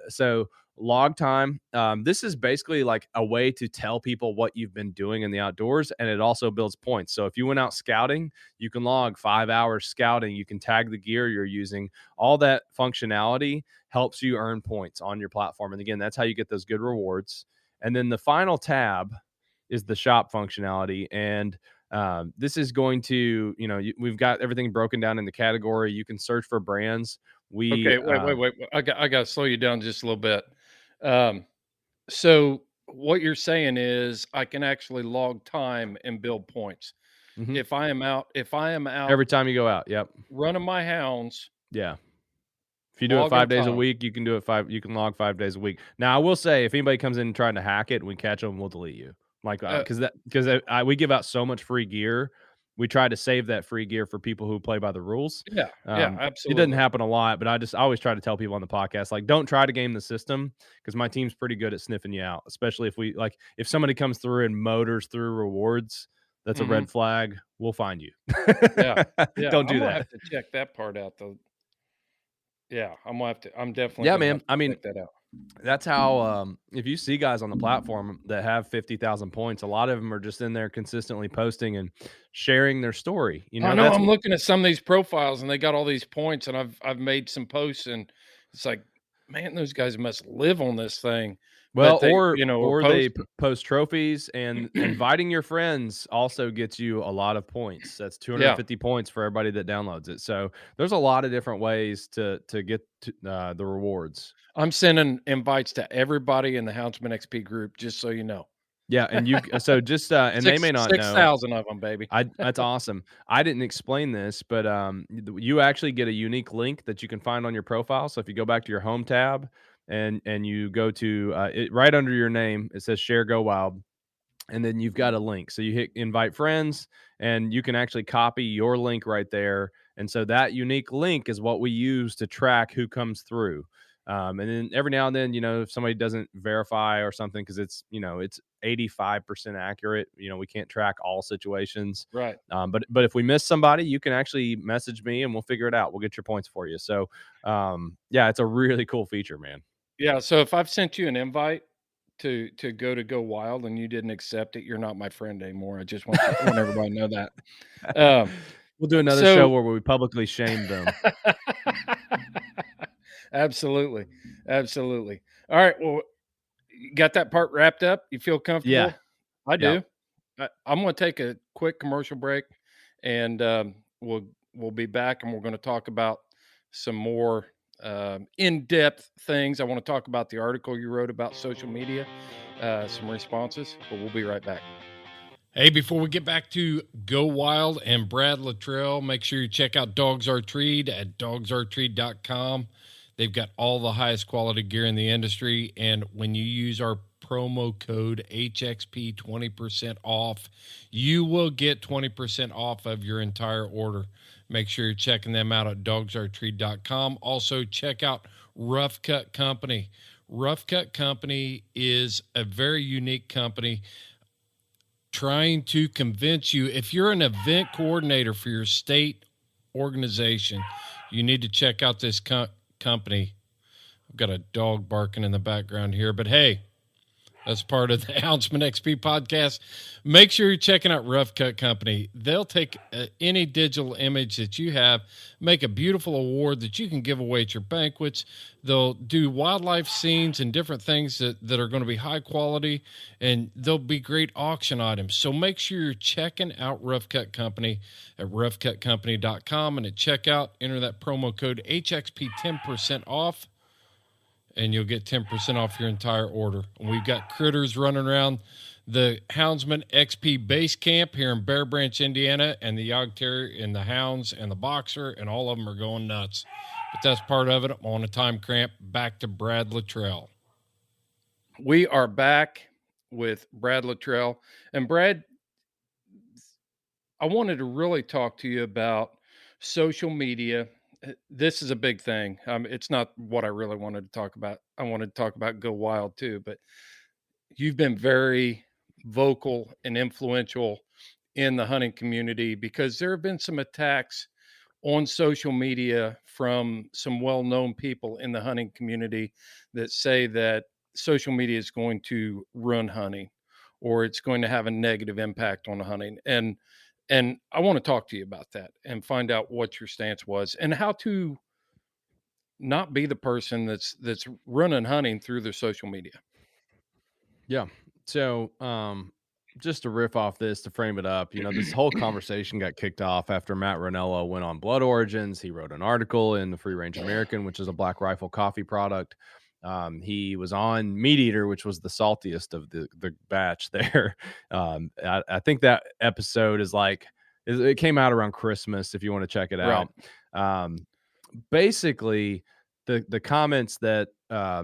So log time. This is basically like a way to tell people what you've been doing in the outdoors, and it also builds points. So if you went out scouting, you can log 5 hours scouting. You can tag the gear you're using. All that functionality helps you earn points on your platform. And again, that's how you get those good rewards. And then the final tab is the shop functionality. And this is going to, we've got everything broken down in the category. You can search for brands. Okay, wait. I got to slow you down just a little bit. So what you're saying is I can actually log time and build points. Mm-hmm. If I am out every time you go out. Yep. running my hounds. Yeah. If you do it 5 days a week, you can you can log 5 days a week. Now, I will say, if anybody comes in trying to hack it and we catch them, we'll delete you. Like, because we give out so much free gear. We try to save that free gear for people who play by the rules. Yeah, absolutely. It doesn't happen a lot, but I always try to tell people on the podcast, like, don't try to game the system, because my team's pretty good at sniffing you out, especially if somebody comes through and motors through rewards, that's a red flag. We'll find you. Yeah. Don't do that. I have to check that part out, though. Yeah, I'm definitely. Yeah, man. I mean, check that out. That's how, if you see guys on the platform that have 50,000 points, a lot of them are just in there consistently posting and sharing their story. You I know, know that's I'm looking at some of these profiles and they got all these points, and I've made some posts, and it's like, man, those guys must live on this thing. But well, they, are or they posting. post trophies, and inviting your friends also gets you a lot of points. That's Yeah, 250 points for everybody that downloads it. So there's a lot of different ways to get to, the rewards. I'm sending invites to everybody in the Houndsman XP group, just so you know. Yeah, and so just and they Six may not six know. thousand of them, baby. That's awesome. I didn't explain this, but you actually get a unique link that you can find on your profile. So if you go back to your home tab and you go to it right under your name, it says Share Go Wild, and then you've got a link. So you hit invite friends, and you can actually copy your link right there. And so that unique link is what we use to track who comes through. And then every now and then, if somebody doesn't verify or something, because it's 85% accurate. We can't track all situations. Right. But if we miss somebody, you can actually message me and we'll figure it out. We'll get your points for you. So yeah, it's a really cool feature, man. Yeah. So if I've sent you an invite to go wild and you didn't accept it, you're not my friend anymore. I just want everybody to know that. Um, We'll do another show so where we publicly shame them. absolutely, absolutely. All right. Well, you got that part wrapped up. You feel Yeah. comfortable? I Yeah. do. I'm going to take a quick commercial break, and we'll be back, and we're going to talk about some more in-depth things. I want to talk about the article you wrote about social media, some responses, but we'll be right back. Hey, before we get back to Go Wild and Brad Luttrell, make sure you check out Dogs Are Treed at dogsaretreed.com. They've got all the highest quality gear in the industry, and when you use our promo code HXP 20% off, you will get 20% off of your entire order. Make sure you're checking them out at dogsaretreed.com. Also, check out Rough Cut Company. Rough Cut Company is a very unique company trying to convince you. If you're an event coordinator for your state organization, you need to check out this company. I've got a dog barking in the background here, but hey, that's part of the Houndsman XP podcast. Make sure you're checking out Rough Cut Company. They'll take any digital image that you have, make a beautiful award that you can give away at your banquets. They'll do wildlife scenes and different things that are going to be high quality, and they'll be great auction items. So make sure you're checking out Rough Cut Company at roughcutcompany.com, and at checkout, enter that promo code HXP 10% off, and you'll get 10% off your entire order. And we've got critters running around the Houndsman XP base camp here in Bear Branch, Indiana, and the Yog Terrier and the Hounds and the Boxer, and all of them are going nuts. But that's part of it. I'm on a time cramp. Back to Brad Luttrell. We are back with Brad Luttrell. And Brad, I wanted to really talk to you about social media. This is a big thing. It's not what I really wanted to talk about. I wanted to talk about Go Wild too, but you've been very vocal and influential in the hunting community because there have been some attacks on social media from some well-known people in the hunting community that say that social media is going to ruin hunting or it's going to have a negative impact on the hunting. And I want to talk to you about that and find out what your stance was and how to not be the person that's running hunting through their social media. Yeah. So, just to riff off this, to frame it up, this whole conversation got kicked off after Matt Ranello went on Blood Origins. He wrote an article in the Free Range American, which is a Black Rifle coffee product. He was on Meat Eater, which was the saltiest of the batch there. I think that episode it came out around Christmas, if you want to check it out. Basically, the comments that I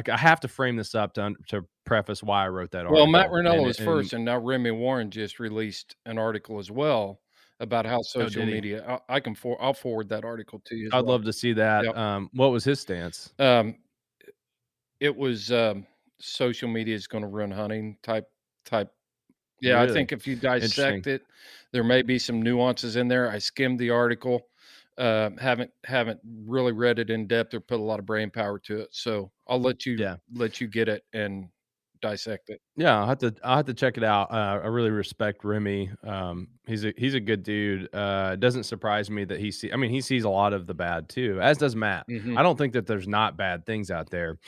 have to frame this up to preface why I wrote that article. Well, Matt Ranello was first, and now Remy Warren just released an article as well about how social media. I'll forward that article to you. I'd love to see that. Yep. What was his stance? It was social media is going to ruin hunting type. Yeah, Really? I think if you dissect it, there may be some nuances in there. I skimmed the article. Haven't really read it in depth or put a lot of brain power to it. So I'll let you Yeah. get it and dissect it. Yeah, I'll have to check it out. I really respect Remy. He's a good dude. It doesn't surprise me that he sees a lot of the bad too, as does Matt. Mhm. I don't think that there's not bad things out there.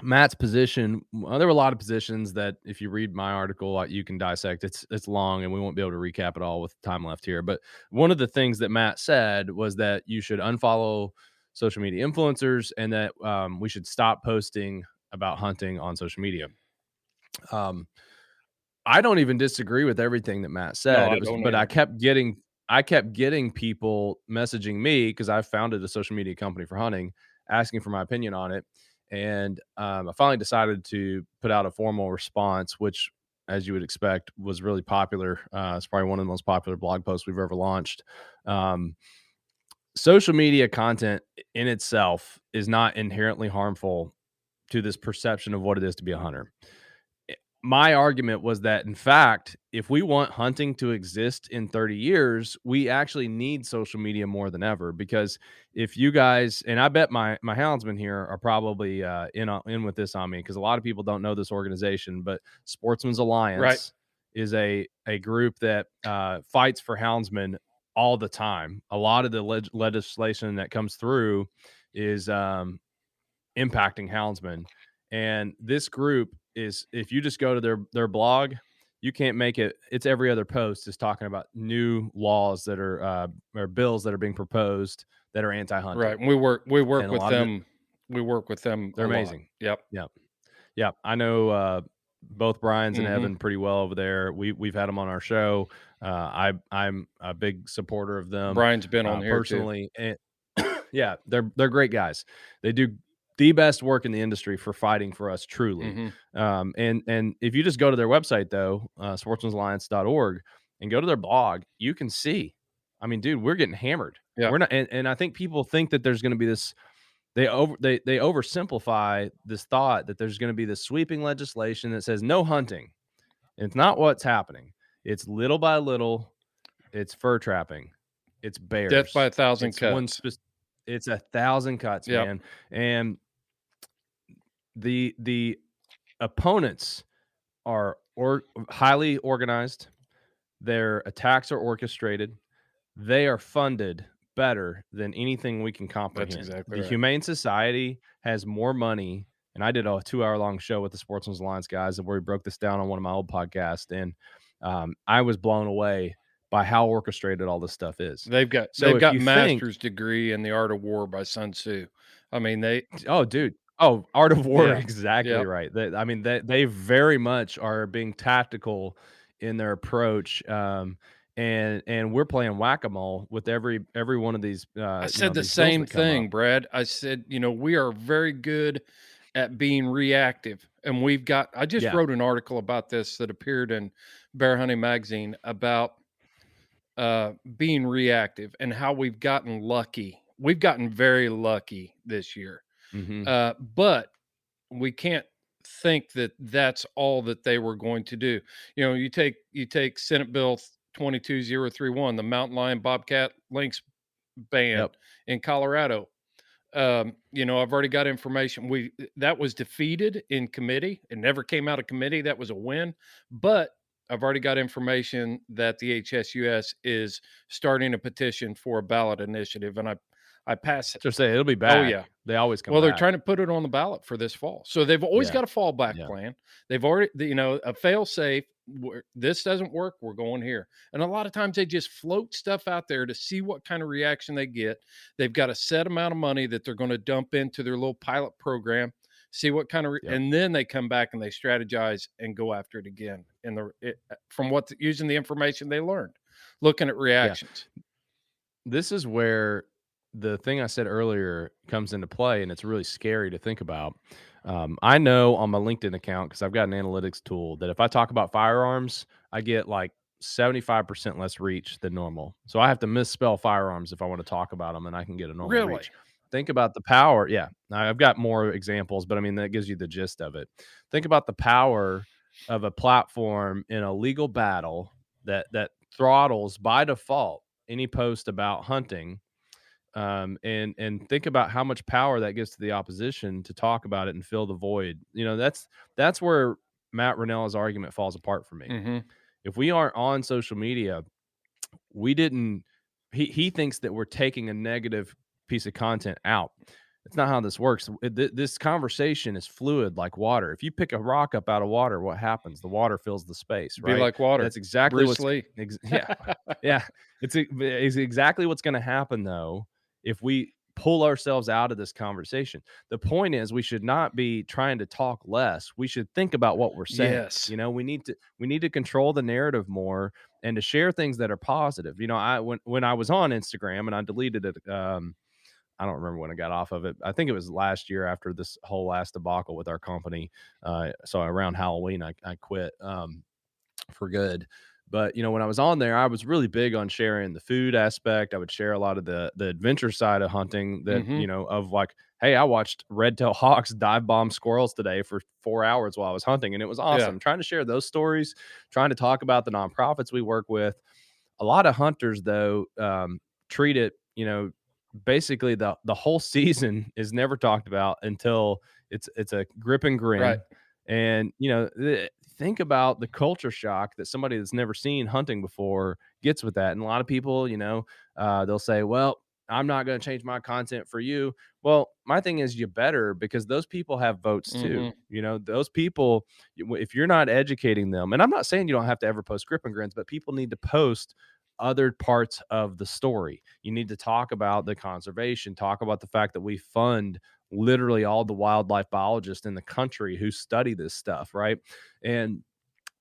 Matt's position, well, there were a lot of positions that if you read my article, you can dissect. It's long and we won't be able to recap it all with time left here. But one of the things that Matt said was that you should unfollow social media influencers and that we should stop posting about hunting on social media. I don't even disagree with everything that Matt said. I don't But either. I kept getting people messaging me because I founded a social media company for hunting, asking for my opinion on it. And I finally decided to put out a formal response, which, as you would expect, was really popular. It's probably one of the most popular blog posts we've ever launched. Social media content in itself is not inherently harmful to this perception of what it is to be a hunter. My argument was that, in fact, if we want hunting to exist in 30 years, we actually need social media more than ever. Because if you guys, and I bet my houndsmen here are probably in with this on me, because a lot of people don't know this organization, but Sportsman's Alliance is a group that fights for houndsmen all the time. A lot of the legislation that comes through is impacting houndsmen. And this group is, if you just go to their blog, you can't make it. It's every other post is talking about new laws that are or bills that are being proposed that are anti-hunting. Right. And we work And with them. We work with them. They're a lot. amazing. Yep. Yeah. I know both Brian's and Mhm. Evan pretty well over there. We've had them on our show. I'm a big supporter of them. Brian's been on here personally, and yeah, they're great guys. They do the best work in the industry for fighting for us, truly. Mhm. And if you just go to their website though, sportsmansalliance.org, and go to their blog, you can see. I mean, dude, we're getting hammered. Yeah. We're not, and I think people think that there's going to be this. They oversimplify this thought that there's going to be this sweeping legislation that says no hunting. And it's not what's happening. It's little by little. It's fur trapping. It's bears. Death by 1,000 It's cuts. it's 1,000 cuts, Yep. man. And the opponents are highly organized. Their attacks are orchestrated. They are funded better than anything we can comprehend. That's exactly The right. Humane Society has more money, and I did a 2-hour-long show with the Sportsman's Alliance guys where we broke this down on one of my old podcasts, and I was blown away by how orchestrated all this stuff is. They've got master's degree in the art of war by Sun Tzu. I mean, Art of War, Yeah. exactly Yep. right. They very much are being tactical in their approach. And we're playing whack-a-mole with every one of these. I said the same thing, Brad. I said, we are very good at being reactive, and I just wrote an article about this that appeared in Bear Hunting Magazine about being reactive and how we've gotten lucky. We've gotten very lucky this year, but we can't think that that's all that they were going to do. You take Senate Bill 22031, the mountain lion bobcat lynx ban in Colorado. I've already got information. That was defeated in committee. It never came out of committee. That was a win, but I've already got information that the HSUS is starting a petition for a ballot initiative, and I pass it. Just say it'll be back. Oh yeah, they always come. Well, they're trying to put it on the ballot for this fall, so they've always got a fallback plan. They've already, a fail safe. This doesn't work, we're going here. And a lot of times they just float stuff out there to see what kind of reaction they get. They've got a set amount of money that they're going to dump into their little pilot program, see what kind of, and then they come back and they strategize and go after it again. Using the information they learned, looking at reactions. This is where the thing I said earlier comes into play, and it's really scary to think about. I know on my LinkedIn account, because I've got an analytics tool, that if I talk about firearms, I get like 75% less reach than normal. So I have to misspell firearms if I want to talk about them, and I can get a normal reach. Think about the power. Yeah, I've got more examples, but I mean, that gives you the gist of it. Think about the power of a platform in a legal battle that throttles by default any post about hunting, and think about how much power that gives to the opposition to talk about it and fill the void. That's where Matt Rinella's argument falls apart for me. Mm-hmm. If we aren't on social media, we didn't. He thinks that we're taking a negative piece of content out. It's not how this works. This conversation is fluid like water. If you pick a rock up out of water, what happens? The water fills the space, Be right? like water. That's exactly Bruce Lee. Yeah. It's exactly what's going to happen though if we pull ourselves out of this conversation. The point is, we should not be trying to talk less. We should think about what we're saying. Yes. We need to control the narrative more and to share things that are positive. When I was on Instagram and I deleted it, I don't remember when I got off of it. I think it was last year after this whole last debacle with our company. So around Halloween, I quit for good. But when I was on there, I was really big on sharing the food aspect. I would share a lot of the adventure side of hunting that, of like, hey, I watched red-tailed hawks dive bomb squirrels today for 4 hours while I was hunting, and it was awesome. Yeah. Trying to share those stories, trying to talk about the nonprofits we work with. A lot of hunters, though, treat it, basically the whole season is never talked about until it's a grip and grin. Right. And, think about the culture shock that somebody that's never seen hunting before gets with that. And a lot of people, they'll say, well, I'm not going to change my content for you. Well, my thing is you better, because those people have votes too. Those people, if you're not educating them, and I'm not saying you don't have to ever post grip and grins, but people need to post other parts of the story. You need to talk about the conservation, talk about the fact that we fund literally all the wildlife biologists in the country who study this stuff, right? And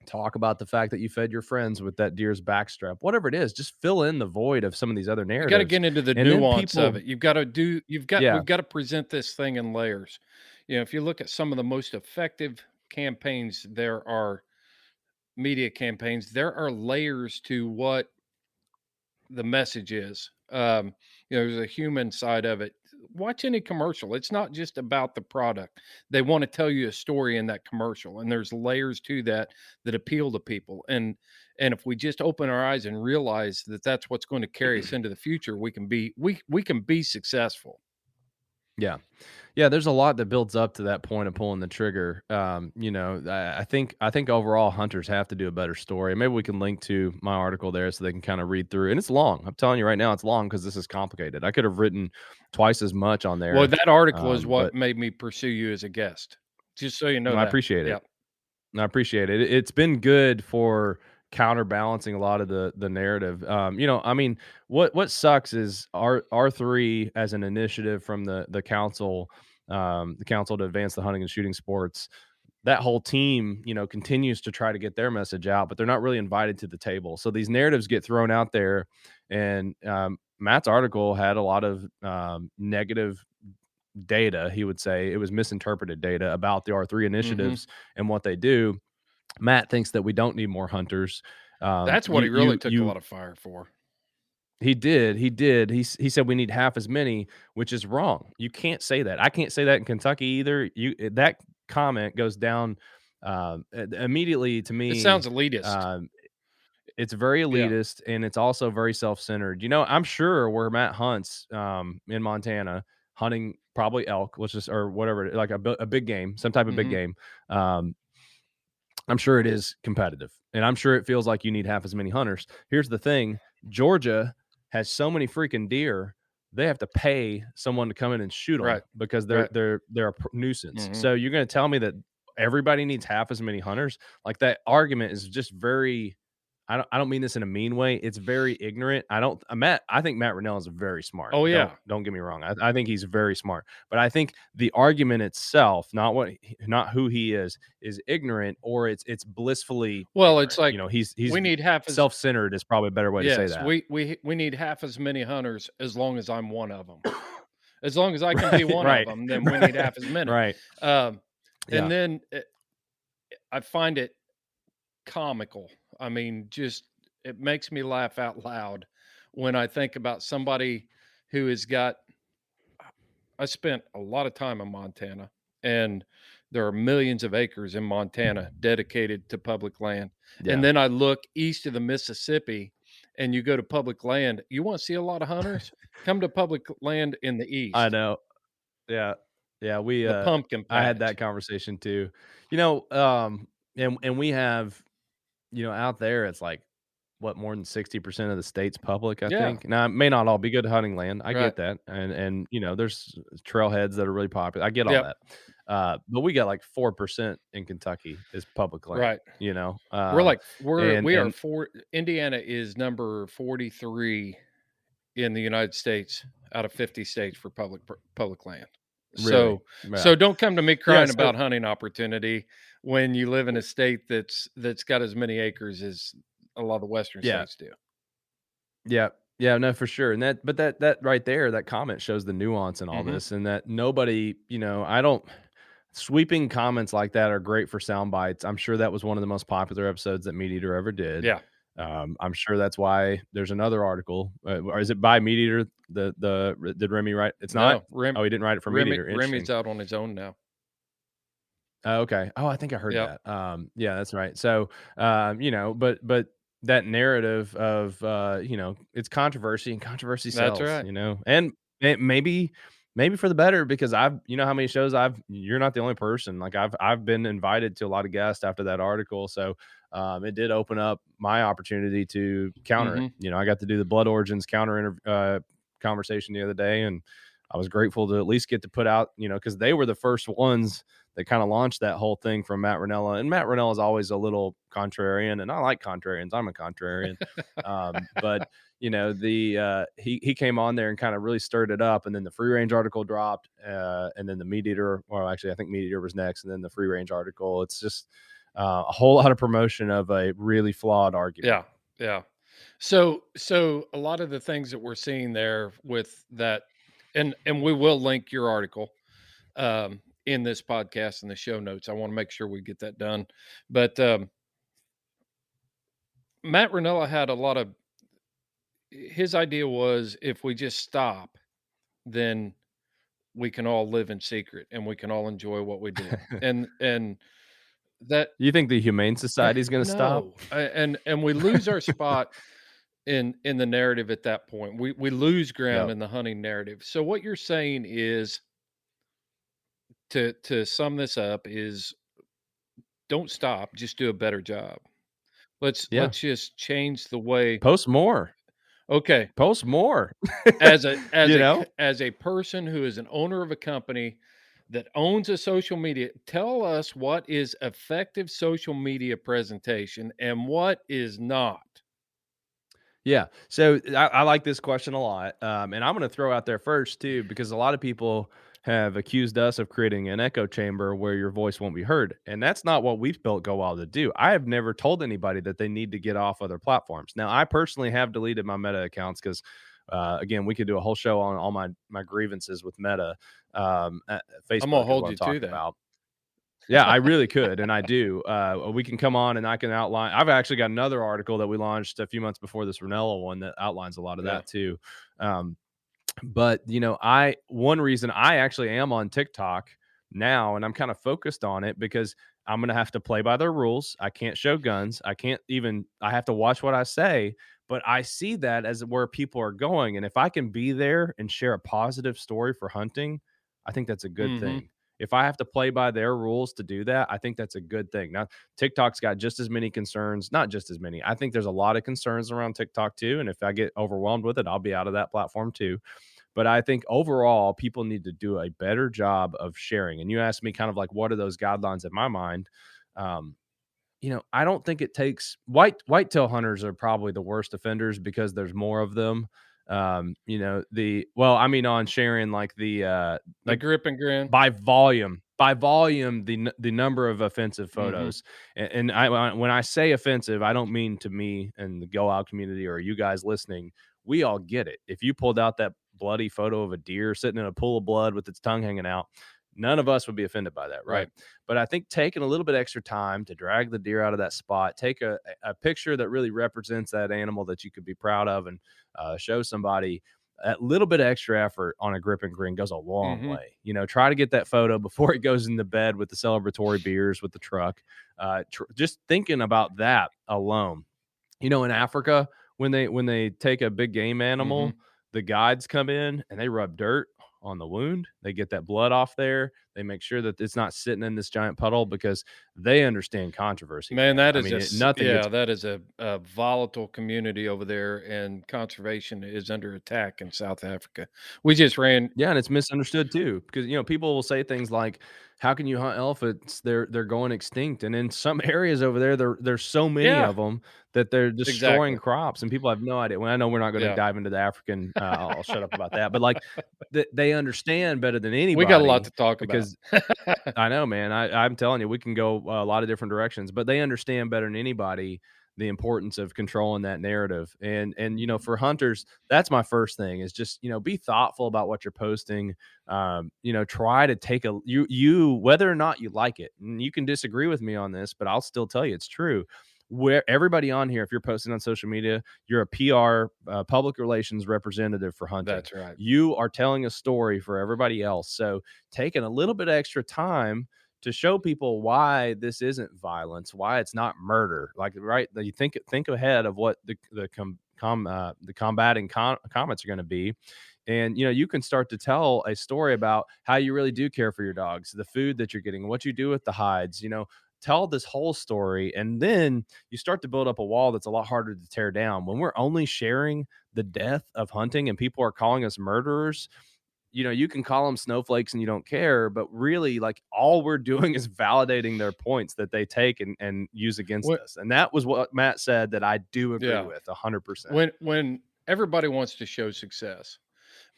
talk about the fact that you fed your friends with that deer's backstrap, whatever it is. Just fill in the void of some of these other narratives. You got to get into the nuance of it. We've got to present this thing in layers. If you look at some of the most effective campaigns, there are media campaigns, there are layers to what the message is. There's a human side of it. Watch any commercial. It's not just about the product. They want to tell you a story in that commercial, and there's layers to that appeal to people. And if we just open our eyes and realize that that's what's going to carry us into the future, we can be successful. Yeah. There's a lot that builds up to that point of pulling the trigger. I think overall hunters have to do a better story. Maybe we can link to my article there so they can kind of read through. And it's long. I'm telling you right now, it's long because this is complicated. I could have written twice as much on there. Well, that article is what made me pursue you as a guest. Just so you know. I appreciate it. Yeah. I appreciate it. It's been good for counterbalancing a lot of the narrative. What sucks is R3 as an initiative from the council, the Council to Advance the Hunting and Shooting Sports. That whole team, continues to try to get their message out, but they're not really invited to the table. So these narratives get thrown out there, and Matt's article had a lot of negative data. He would say it was misinterpreted data about the R3 initiatives and what they do. Matt thinks that we don't need more hunters. That's what he really took a lot of fire for. He did. He said we need half as many, which is wrong. You can't say that. I can't say that in Kentucky either. That comment goes down immediately to me. It sounds elitist. It's very elitist, and it's also very self-centered. I'm sure where Matt hunts in Montana, hunting probably elk, or whatever, like a big game, some type of big game. I'm sure it is competitive, and I'm sure it feels like you need half as many hunters. Here's the thing. Georgia has so many freaking deer, they have to pay someone to come in and shoot them because they're a nuisance. So you're going to tell me that everybody needs half as many hunters? Like, that argument is just very, I don't mean this in a mean way. It's very ignorant. I think Matt Rinella is very smart. Oh yeah. Don't get me wrong. I think he's very smart, but I think the argument itself, not who he is ignorant, or it's blissfully. Well, ignorant. It's like, he's we need half as self-centered is probably a better way to say that. We need half as many hunters as long as I'm one of them. As long as I can be one of them, then we need half as many. Right. And then I find it comical. I mean, it makes me laugh out loud when I think about somebody who has got. I spent a lot of time in Montana, and there are millions of acres in Montana dedicated to public land. Yeah. And then I look east of the Mississippi, and you go to public land, you want to see a lot of hunters? Come to public land in the I east, know. Yeah. Yeah, the pumpkin I had patch. that conversation too. And we have, out there, it's like, what, more than 60% of the state's public, I Yeah, think. Now, it may not all be good hunting land. I right. get that. And there's trailheads that are really popular. I get all Yep, that. But we got like 4% in Kentucky is public land, right. you know. And We are Indiana is number 43 in the United States out of 50 states for public land. really, yeah. So don't come to me Yeah, crying so about hunting opportunity when you live in a state that's got as many acres as a lot of the western yeah. states do. Yeah. Yeah, no, for sure. And that right there, that comment shows the nuance in all Mhm. this, and that nobody, I don't sweeping comments like that are great for sound bites. I'm sure that was one of the most popular episodes that Meat Eater ever did. Yeah. I'm sure that's why there's another article. Or is it by Meat Eater? Did Remy write? It's not. No, Rem Oh, he didn't write it for Meat Eater. Interesting. Remy's out on his own now. Oh, okay. Oh, I think I heard Yep. that. Yeah, that's right. So, but that narrative of, it's controversy and controversy That's sells, right. and maybe for the better because how many shows you're not the only person. Like I've been invited to a lot of guests after that article. So, it did open up my opportunity to counter it. Mhm. I got to do the Blood Origins conversation the other day, and I was grateful to at least get to put out, because they were the first ones that kind of launched that whole thing from Matt Ranella. And Matt Ranella is always a little contrarian, and I like contrarians. I'm a contrarian. But he came on there and kind of really stirred it up. And then the free range article dropped, and then the Meat Eater, well, actually, I think Meat Eater was next, and then the free range article. It's just a whole lot of promotion of a really flawed argument. Yeah. Yeah. So a lot of the things that we're seeing there with that, and we will link your article in this podcast in the show notes. I want to make sure we get that done. But Matt Ranella had a lot of his idea was if we just stop, then we can all live in secret and we can all enjoy what we do. And that You think the Humane Society is going to stop? no, and we lose our spot in the narrative at that point. We lose ground Yep. in the hunting narrative. So what you're saying is to sum this up is don't stop, just do a better job. Yeah. Let's just change the way. Post more. Okay, Post more. as you know? as a person who is an owner of a company that owns a social media, tell us what is effective social media presentation and what is not. Yeah. So I like this question a lot. And I'm going to throw out there first, too, because a lot of people have accused us of creating an echo chamber where your voice won't be heard. And that's not what we've built GoWild to do. I have never told anybody that they need to get off other platforms. Now, I personally have deleted my Meta accounts because, again, we could do a whole show on all my grievances with Meta. Facebook I'm gonna is hold what you I'm to talking that. about. Yeah, I really could, and I do. We can come on and I can outline. I've actually got another article that we launched a few months before this Ranella one that outlines a lot of Yeah. that too. But one reason I actually am on TikTok now, and I'm kind of focused on it because I'm gonna have to play by their rules. I can't show guns. I have to watch what I say. But I see that as where people are going, and if I can be there and share a positive story for hunting, I think that's a good Mhm. thing. If I have to play by their rules to do that, I think that's a good thing. Now, TikTok's got just as many concerns, not just as many. I think there's a lot of concerns around TikTok too. And if I get overwhelmed with it, I'll be out of that platform too. But I think overall, people need to do a better job of sharing. And you asked me kind of like, what are those guidelines in my mind? I don't think it takes whitetail hunters are probably the worst offenders because there's more of them. On sharing like The like grip and grin. by volume, the number of offensive photos. And when I say offensive, I don't mean to me and the Go Out community or you guys listening. We all get it. If you pulled out that bloody photo of a deer sitting in a pool of blood with its tongue hanging out, none of us would be offended by that, right? But I think taking a little bit extra time to drag the deer out of that spot, take a picture that really represents that animal that you could be proud of, and show somebody that little bit of extra effort on a grip and grin goes a long way. Try to get that photo before it goes in the bed with the celebratory beers with the truck. Just thinking about that alone. In Africa, when they take a big game animal, the guides come in and they rub dirt on the wound. They get that blood off there. They make sure that it's not sitting in this giant puddle because they understand controversy. Man, that is nothing gets. that is a volatile community over there, and conservation is under attack in South Africa. We just ran. Yeah, and it's misunderstood too because people will say things like, "How can you hunt elephants? They're going extinct." And in some areas over there, there's so many of them that they're destroying crops, and people have no idea. Well, I know we're not going to dive into the African. I'll shut up about that. But like, they understand better than anybody. We got a lot to talk because about. I know, man. I'm telling you, we can go a lot of different directions, but they understand better than anybody the importance of controlling that narrative. And for hunters, that's my first thing is just, be thoughtful about what you're posting. Try to take you whether or not you like it, and you can disagree with me on this, but I'll still tell you it's true. Where everybody on here, if you're posting on social media, you're a PR, public relations representative for hunting. That's right. You are telling a story for everybody else. So taking a little bit of extra time to show people why this isn't violence, why it's not murder. Like, right, you think ahead of what the combating comments are going to be. And, you can start to tell a story about how you really do care for your dogs, the food that you're getting, what you do with the hides, tell this whole story. And then you start to build up a wall that's a lot harder to tear down. When we're only sharing the death of hunting and people are calling us murderers, you can call them snowflakes and you don't care, but really, like, all we're doing is validating their points that they take and use against us. And that was what Matt said that I do agree with 100%. When everybody wants to show success,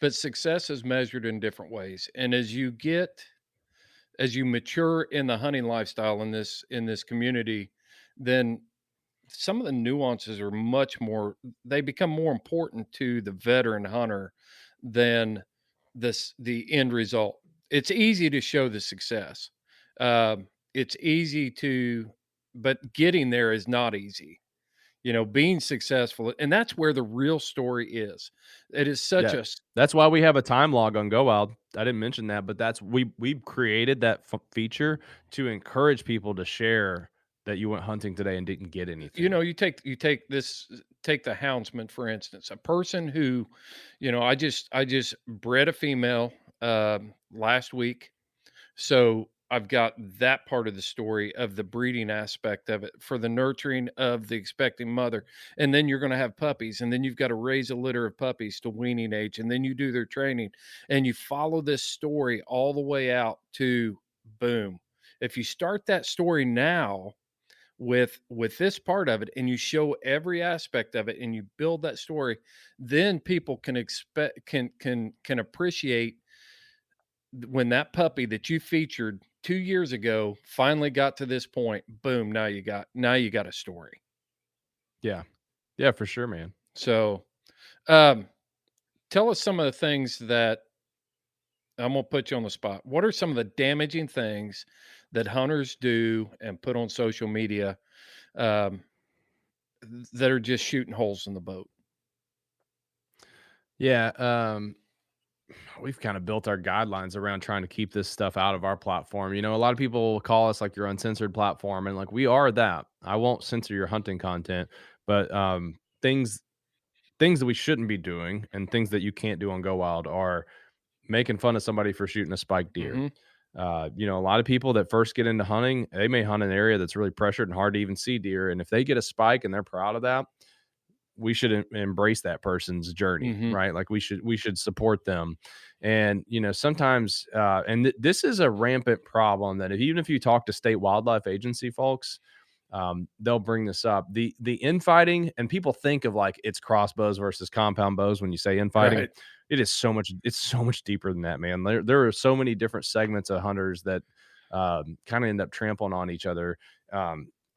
but success is measured in different ways. And as you mature in the hunting lifestyle in this community, then some of the nuances are they become more important to the veteran hunter than the end result. It's easy to show the success. It's easy but getting there is not easy. Being successful, and that's where the real story is. It is that's why we have a time log on GoWild. I didn't mention that, but we created that feature to encourage people to share that you went hunting today and didn't get anything. You take the Houndsman, for instance, a person who, I just bred a female last week. So I've got that part of the story of the breeding aspect of it for the nurturing of the expecting mother. And then you're going to have puppies, and then you've got to raise a litter of puppies to weaning age. And then you do their training, and you follow this story all the way out to boom. If you start that story now with this part of it, and you show every aspect of it, and you build that story, then people can appreciate when that puppy that you featured 2 years ago finally got to this point. Boom, now you got a story. Yeah, for sure, man. So tell us some of the things that I'm gonna put you on the spot. What are some of the damaging things that hunters do and put on social media that are just shooting holes in the boat? Yeah, we've kind of built our guidelines around trying to keep this stuff out of our platform. A lot of people call us like your uncensored platform, and like we are that. I won't censor your hunting content, but things that we shouldn't be doing and things that you can't do on GoWild are making fun of somebody for shooting a spiked deer. A lot of people that first get into hunting, they may hunt an area that's really pressured and hard to even see deer. And if they get a spike and they're proud of that, we should embrace that person's journey, right? Like we should support them. And, sometimes, and this is a rampant problem that even if you talk to state wildlife agency folks, they'll bring this up. The infighting, and people think of like it's crossbows versus compound bows when you say infighting. Right. It's so much deeper than that, man. There are so many different segments of hunters that kind of end up trampling on each other.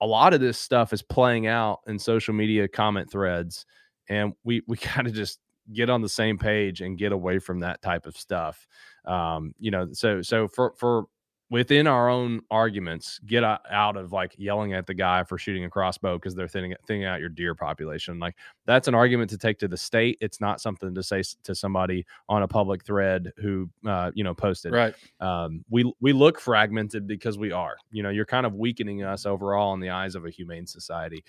A lot of this stuff is playing out in social media comment threads, and we kind of just get on the same page and get away from that type of stuff. So for within our own arguments, get out of like yelling at the guy for shooting a crossbow because they're thinning out your deer population. Like that's an argument to take to the state. It's not something to say to somebody on a public thread who, posted. Right. We look fragmented because we are, you're kind of weakening us overall in the eyes of a humane society.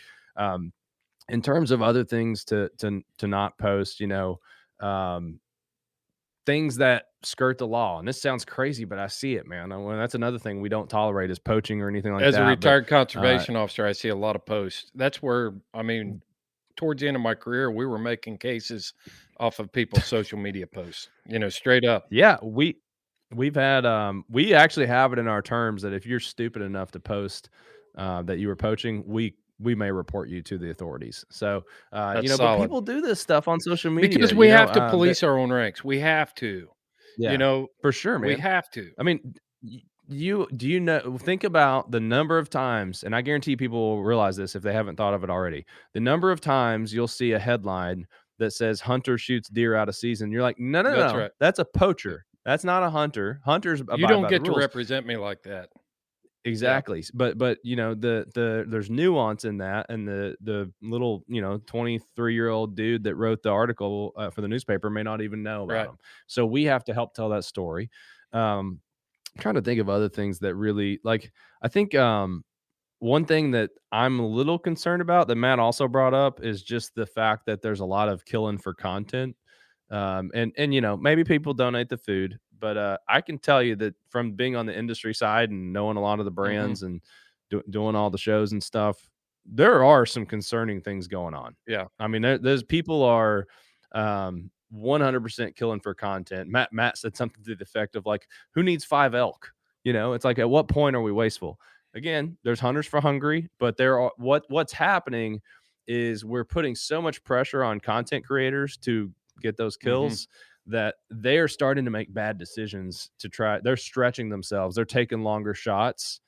in terms of other things to not post, things that skirt the law. And this sounds crazy, but I see it, man. That's another thing we don't tolerate is poaching or anything like that. As a retired conservation officer, I see a lot of posts. That's where, towards the end of my career, we were making cases off of people's social media posts, straight up. Yeah, we've had we actually have it in our terms that if you're stupid enough to post that you were poaching, we may report you to the authorities. So but people do this stuff on social media because we have to police our own ranks. We have to. Yeah, for sure, man. We have to. I mean, think about the number of times, and I guarantee people will realize this if they haven't thought of it already. The number of times you'll see a headline that says hunter shoots deer out of season. You're like, no, right. That's a poacher. That's not a hunter. Hunters, you don't get to represent me like that. Exactly. Yeah. But there's nuance in that, and the little 23-year-old dude that wrote the article for the newspaper may not even know about him. So we have to help tell that story. I'm trying to think of other things that really, like, I think one thing that I'm a little concerned about that Matt also brought up is just the fact that there's a lot of killing for content. And maybe people donate the food, but I can tell you that from being on the industry side and knowing a lot of the brands and doing all the shows and stuff, there are some concerning things going on. Yeah. I mean, there's people are 100% killing for content. Matt said something to the effect of like, who needs 5 elk? It's like, at what point are we wasteful? Again, there's hunters for hungry, but what's happening is we're putting so much pressure on content creators to get those kills that they are starting to make bad decisions to try. They're stretching themselves. They're taking longer shots.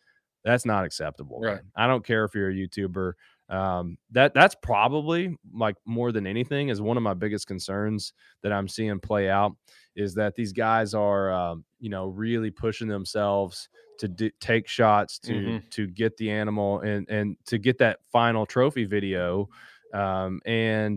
That's not acceptable. Right. Man. I don't care if you're a YouTuber. That's probably, like, more than anything, is one of my biggest concerns that I'm seeing play out, is that these guys are, really pushing themselves to take shots to get the animal and to get that final trophy video. And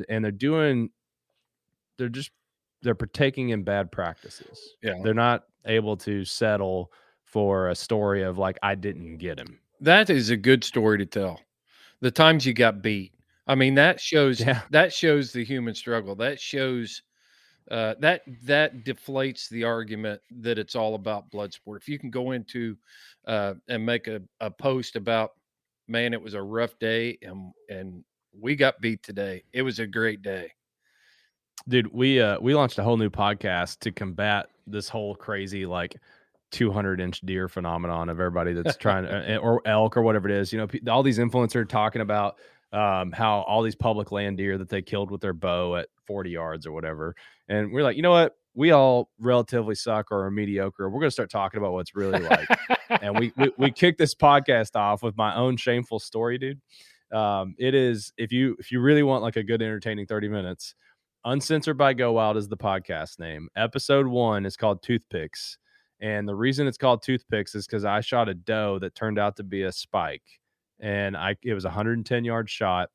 they're partaking in bad practices. Yeah. They're not able to settle for a story of like, I didn't get him. That is a good story to tell. The times you got beat. I mean, that shows the human struggle. That shows that deflates the argument that it's all about blood sport. If you can go into and make a post about, man, it was a rough day and we got beat today. It was a great day. Dude, we launched a whole new podcast to combat this whole crazy, like, 200-inch deer phenomenon of everybody that's trying to, or elk or whatever it is. All these influencers talking about how all these public land deer that they killed with their bow at 40 yards or whatever. And we're like, you know what? We all relatively suck or are mediocre. We're going to start talking about what's really like. And we kicked this podcast off with my own shameful story, dude. It is, if you really want like a good entertaining 30 minutes, Uncensored by GoWild is the podcast name. Episode 1 is called Toothpicks. And the reason it's called Toothpicks is because I shot a doe that turned out to be a spike. And it was a 110-yard shot.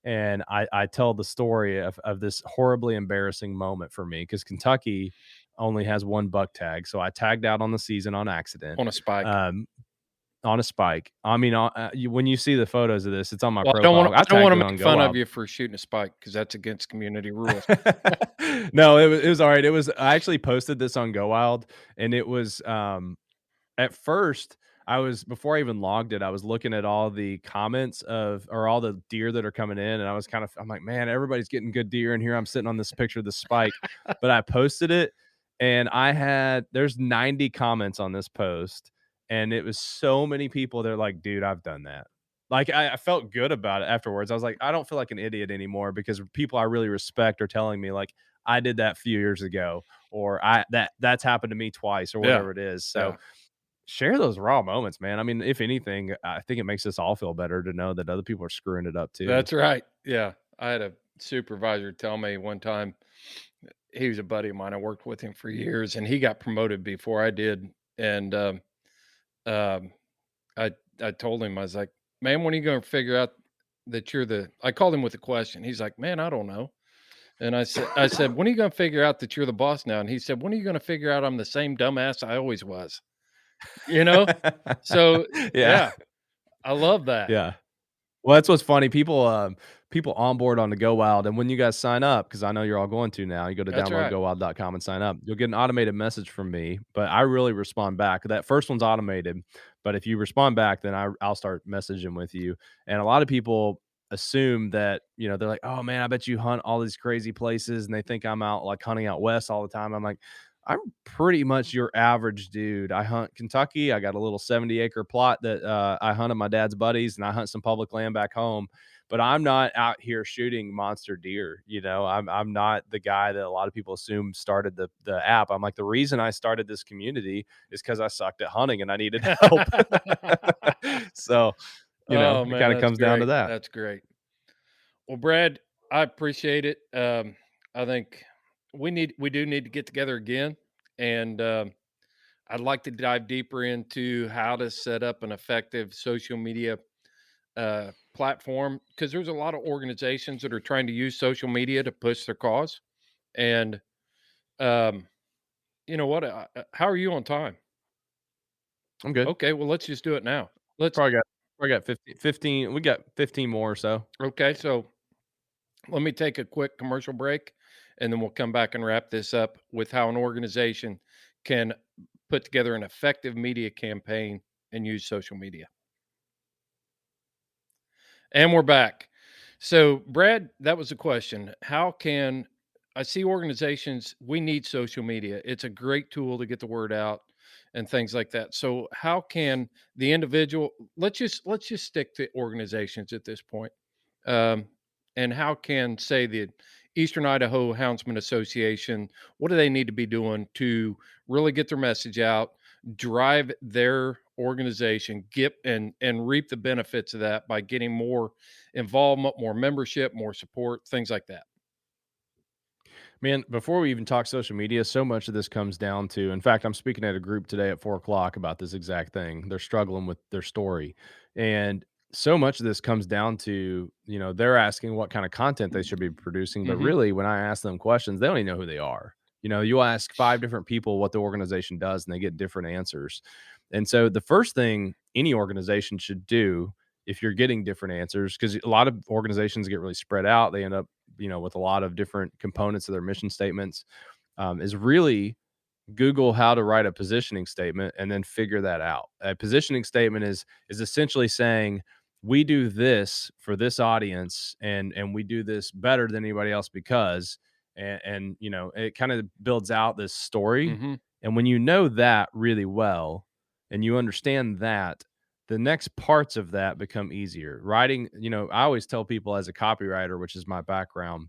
And I tell the story of this horribly embarrassing moment for me, because Kentucky only has 1 buck tag. So I tagged out on the season on accident. On a spike. On a spike. I mean, when you see the photos of this, it's on my profile. I don't want to make fun of you for shooting a spike, because that's against community rules. No, it was all right. I actually posted this on GoWild, and it was at first before I even logged it, I was looking at all the comments or all the deer that are coming in, and I'm like, man, everybody's getting good deer, and here I'm sitting on this picture of the spike. But I posted it, and there's 90 comments on this post. And it was so many people. They're like, dude, I've done that. Like, I felt good about it afterwards. I was like, I don't feel like an idiot anymore, because people I really respect are telling me, like, I did that a few years ago, or that's happened to me twice, or whatever it is. So share those raw moments, man. I mean, if anything, I think it makes us all feel better to know that other people are screwing it up too. That's right. Yeah. I had a supervisor tell me one time, he was a buddy of mine. I worked with him for years, and he got promoted before I did. And, I told him, I was like, man, when are you going to figure out that I called him with a question. He's like, man, I don't know. And I said, when are you going to figure out that you're the boss now? And he said, when are you going to figure out I'm the same dumbass I always was? So yeah, I love that. Yeah. Well, that's what's funny. People people onboard on the GoWild, and when you guys sign up, because I know you're all going to now, you go to That's right. downloadgowild.com and sign up. You'll get an automated message from me, but I really respond back. That first one's automated, but if you respond back, then I'll start messaging with you. And a lot of people assume that, they're like, oh man, I bet you hunt all these crazy places, and they think I'm out like hunting out west all the time. I'm like, I'm pretty much your average dude. I hunt Kentucky. I got a little 70-acre plot that I hunt at my dad's buddies, and I hunt some public land back home. But I'm not out here shooting monster deer. I'm not the guy that a lot of people assume started the app. I'm like, the reason I started this community is because I sucked at hunting and I needed help. So, Oh it man, kind of that's comes down to great. that. That's great. Well, Brad, I appreciate it. I think we do need to get together again, and I'd like to dive deeper into how to set up an effective social media platform, because there's a lot of organizations that are trying to use social media to push their cause. And you know what? How are you on time? I'm good. Okay, well, let's just do it now. Let's. Probably got 15. We got 15 more or so. Okay, so let me take a quick commercial break, and then we'll come back and wrap this up with how an organization can put together an effective media campaign and use social media. And we're back. So, Brad, that was a question. How can I see organizations? We need social media. It's a great tool to get the word out and things like that. So, how can the individual? Let's just stick to organizations at this point. Um, and how can, say, the Eastern Idaho Houndsman Association? What do they need to be doing to really get their message out, drive their organization, get and reap the benefits of that by getting more involvement, more membership, more support, things like that? Man, before we even talk social media, so much of this comes down to, in fact, I'm speaking at a group today at 4 o'clock about this exact thing. They're struggling with their story. And so much of this comes down to, they're asking what kind of content they should be producing. But Mhm. really, when I ask them questions, they don't even know who they are. You'll ask 5 different people what the organization does, and they get different answers. And so the first thing any organization should do, if you're getting different answers, because a lot of organizations get really spread out, they end up with a lot of different components of their mission statements, is really Google how to write a positioning statement and then figure that out. A positioning statement is essentially saying, we do this for this audience, and we do this better than anybody else because, and it kind of builds out this story. Mhm. And when you know that really well and you understand that, the next parts of that become easier. Writing, I always tell people, as a copywriter, which is my background,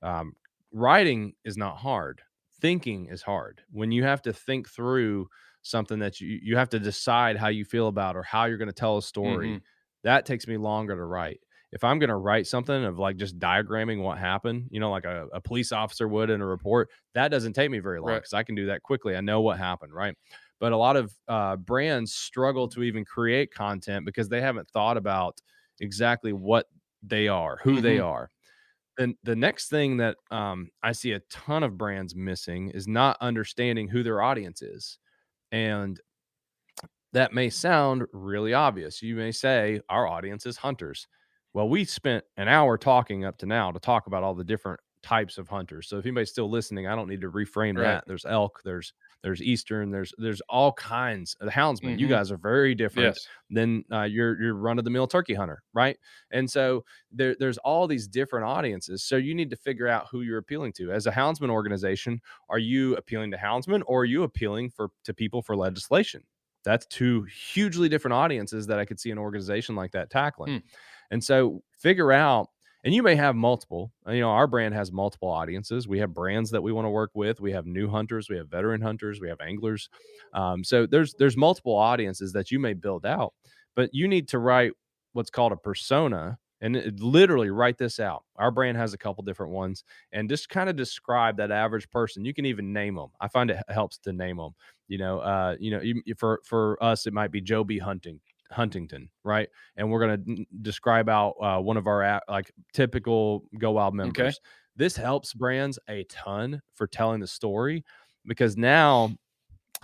um, writing is not hard. Thinking is hard. When you have to think through something that you have to decide how you feel about or how you're going to tell a story, Mhm. that takes me longer to write. If I'm going to write something of like just diagramming what happened, like a police officer would in a report, that doesn't take me very long Right. because I can do that quickly. I know what happened, right? But a lot of brands struggle to even create content because they haven't thought about exactly what they are, who they Mhm. are. Then the next thing that I see a ton of brands missing is not understanding who their audience is. And that may sound really obvious. You may say, our audience is hunters. Well, we spent an hour talking up to now to talk about all the different types of hunters. So if anybody's still listening, I don't need to reframe Right. that. There's elk, there's eastern, there's all kinds. The houndsmen, you Mhm. guys are very different Yes. than your run of the mill turkey hunter, right? And so there's all these different audiences. So you need to figure out who you're appealing to. As a houndsman organization, are you appealing to houndsmen, or are you appealing to people for legislation? That's 2 hugely different audiences that I could see an organization like that tackling. Hmm. And so figure out, and you may have multiple, our brand has multiple audiences. We have brands that we want to work with. We have new hunters, we have veteran hunters, we have anglers. So there's multiple audiences that you may build out, but you need to write what's called a persona, and literally write this out. Our brand has a couple different ones, and just kind of describe that average person. You can even name them. I find it helps to name them. For us, it might be Joe B. Huntington, right? And we're going to describe out one of our like typical GoWild Okay. members. This helps brands a ton for telling the story, because now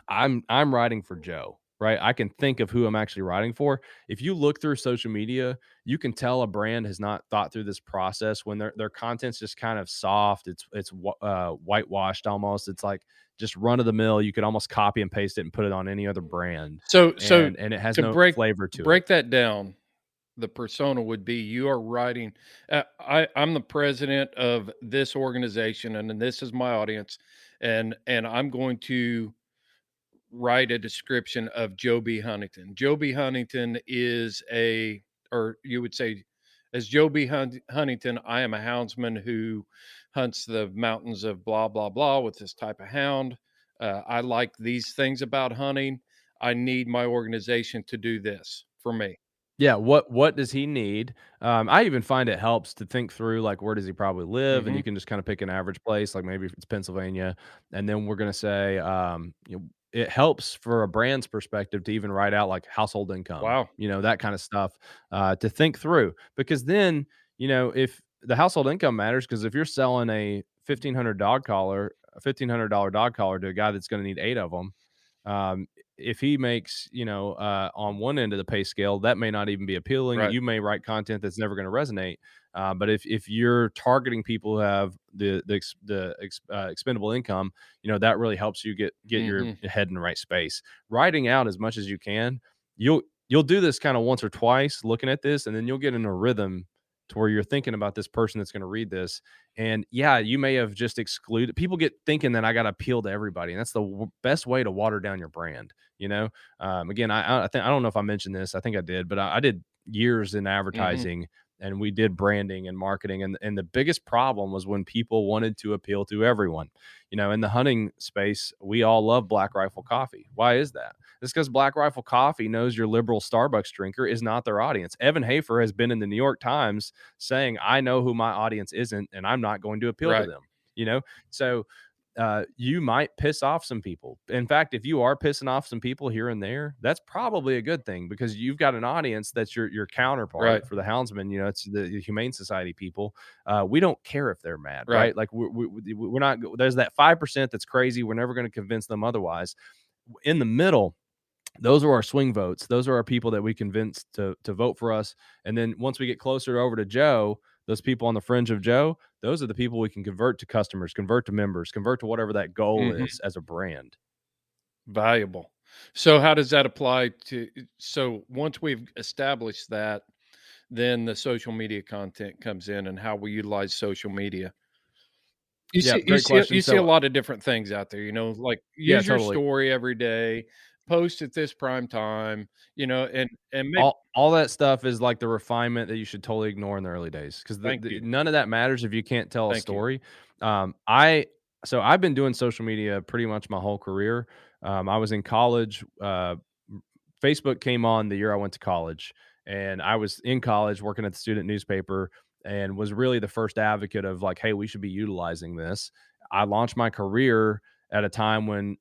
I'm writing for Joe. right? I can think of who I'm actually writing for. If you look through social media, you can tell a brand has not thought through this process when their content's just kind of soft. It's whitewashed almost. It's like just run of the mill. You could almost copy and paste it and put it on any other brand, So and it has to no flavor to it. break that down, the persona would be you are writing. I'm the president of this organization, and then this is my audience, and I'm going to write a description of Joe B. Huntington. Joe B. Huntington is or you would say, as Joe B. Huntington, I am a houndsman who hunts the mountains of blah, blah, blah with this type of hound. I like these things about hunting. I need my organization to do this for me. Yeah, what does he need? I even find it helps to think through, like, where does he probably live, and Hmm. you can just kinda pick an average place, like, maybe if it's Pennsylvania, and then we're gonna say, it helps for a brand's perspective to even write out, like, household income, Wow. that kinda stuff, to think through, because then, if the household income matters, because if you're selling a $1,500 dog collar to a guy that's gonna need 8 of them, um, if he makes, on one end of the pay scale, that may not even be appealing. Right. You may write content that's never going to resonate. But if you're targeting people who have the expendable income, that really helps you get your Hmm. head in the right space. Writing out as much as you can, you'll do this kind of once or twice, looking at this, and then you'll get in a rhythm to where you're thinking about this person that's going to read this. And yeah, you may have just excluded people get thinking that I got to appeal to everybody. And that's the best way to water down your brand. Again, I think, I don't know if I mentioned this. I think I did, but I did years in Hmm. advertising, and we did branding and marketing. And the biggest problem was when people wanted to appeal to everyone. In the hunting space, we all love Black Rifle Coffee. Why is that? It's because Black Rifle Coffee knows your liberal Starbucks drinker is not their audience. Evan Hafer has been in the New York Times saying, I know who my audience isn't, and I'm not going to appeal to Right. them. So you might piss off some people. In fact, if you are pissing off some people here and there, that's probably a good thing, because you've got an audience that's your Right. counterpart for the houndsman. It's the Humane Society people. We don't care if they're mad, Right. right? Like we're not. There's that 5% that's crazy. We're never going to convince them otherwise. In the middle, those are our swing votes. Those are our people that we convince to vote for us. And then once we get closer over to Joe, those people on the fringe of Joe, those are the people we can convert to customers, convert to members, convert to whatever that goal Hmm. is as a brand. Valuable. So how does that apply to, so once we've established that, then the social media content comes in and how we utilize social media. You Yeah, see you great see question. you see a So lot of different things out there, like yeah, use your totally. story every day, post at this prime time, and maybe. All that stuff is like the refinement that you should totally ignore in the early days, because Thank you. none of that matters if you can't tell a Thank you. story. I So I've been doing social media pretty much my whole career. I was in college. Facebook came on the year I went to college, and I was in college working at the student newspaper, and was really the first advocate of, like, hey, we should be utilizing this. I launched my career at a time when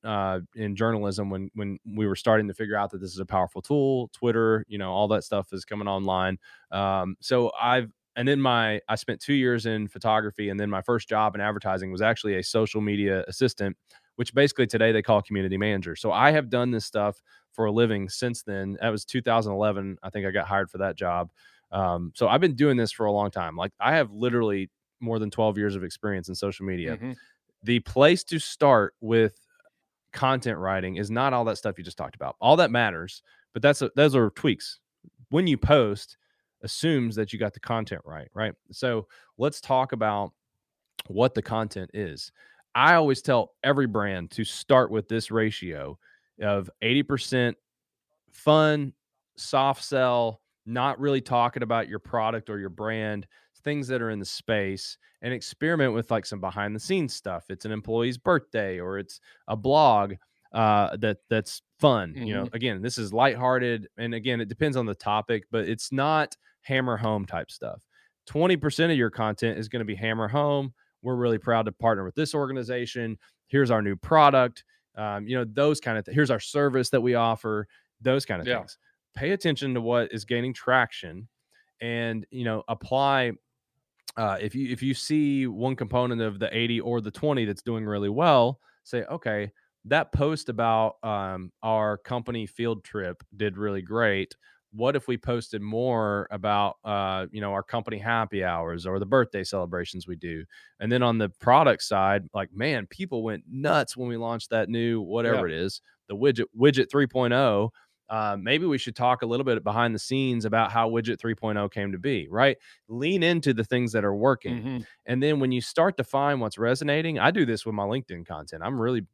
in journalism, when we were starting to figure out that this is a powerful tool. Twitter, all that stuff is coming online. So I've and then my I spent 2 years in photography, and then my first job in advertising was actually a social media assistant, which basically today they call community manager. So I have done this stuff for a living since then. That was 2011. I think I got hired for that job. So I've been doing this for a long time. Like, I have literally more than 12 years of experience in social media. Mhm. The place to start with content writing is not all that stuff you just talked about. All that matters, but those are tweaks. When you post, assumes that you got the content right, right? So let's talk about what the content is. I always tell every brand to start with this ratio of 80% fun, soft sell, not really talking about your product or your brand, things that are in the space, and experiment with like some behind the scenes stuff. It's an employee's birthday, or it's a blog that's fun. Mhm. Again, this is lighthearted, and again, it depends on the topic, but it's not hammer home type stuff. 20% of your content is going to be hammer home. We're really proud to partner with this organization. Here's our new product. Those kind of here's our service that we offer, those kind of Yeah. things. Pay attention to what is gaining traction, and apply. If you see one component of the 80 or the 20 that's doing really well, say, okay, that post about our company field trip did really great. What if we posted more about our company happy hours or the birthday celebrations we do? And then on the product side, like, man, people went nuts when we launched that new Yeah. whatever it is, the widget 3.0. Maybe we should talk a little bit behind the scenes about how widget 3.0 came to be, right? Lean into the things that are working. Mm-hmm. And then when you start to find what's resonating, I do this with my LinkedIn content. I'm really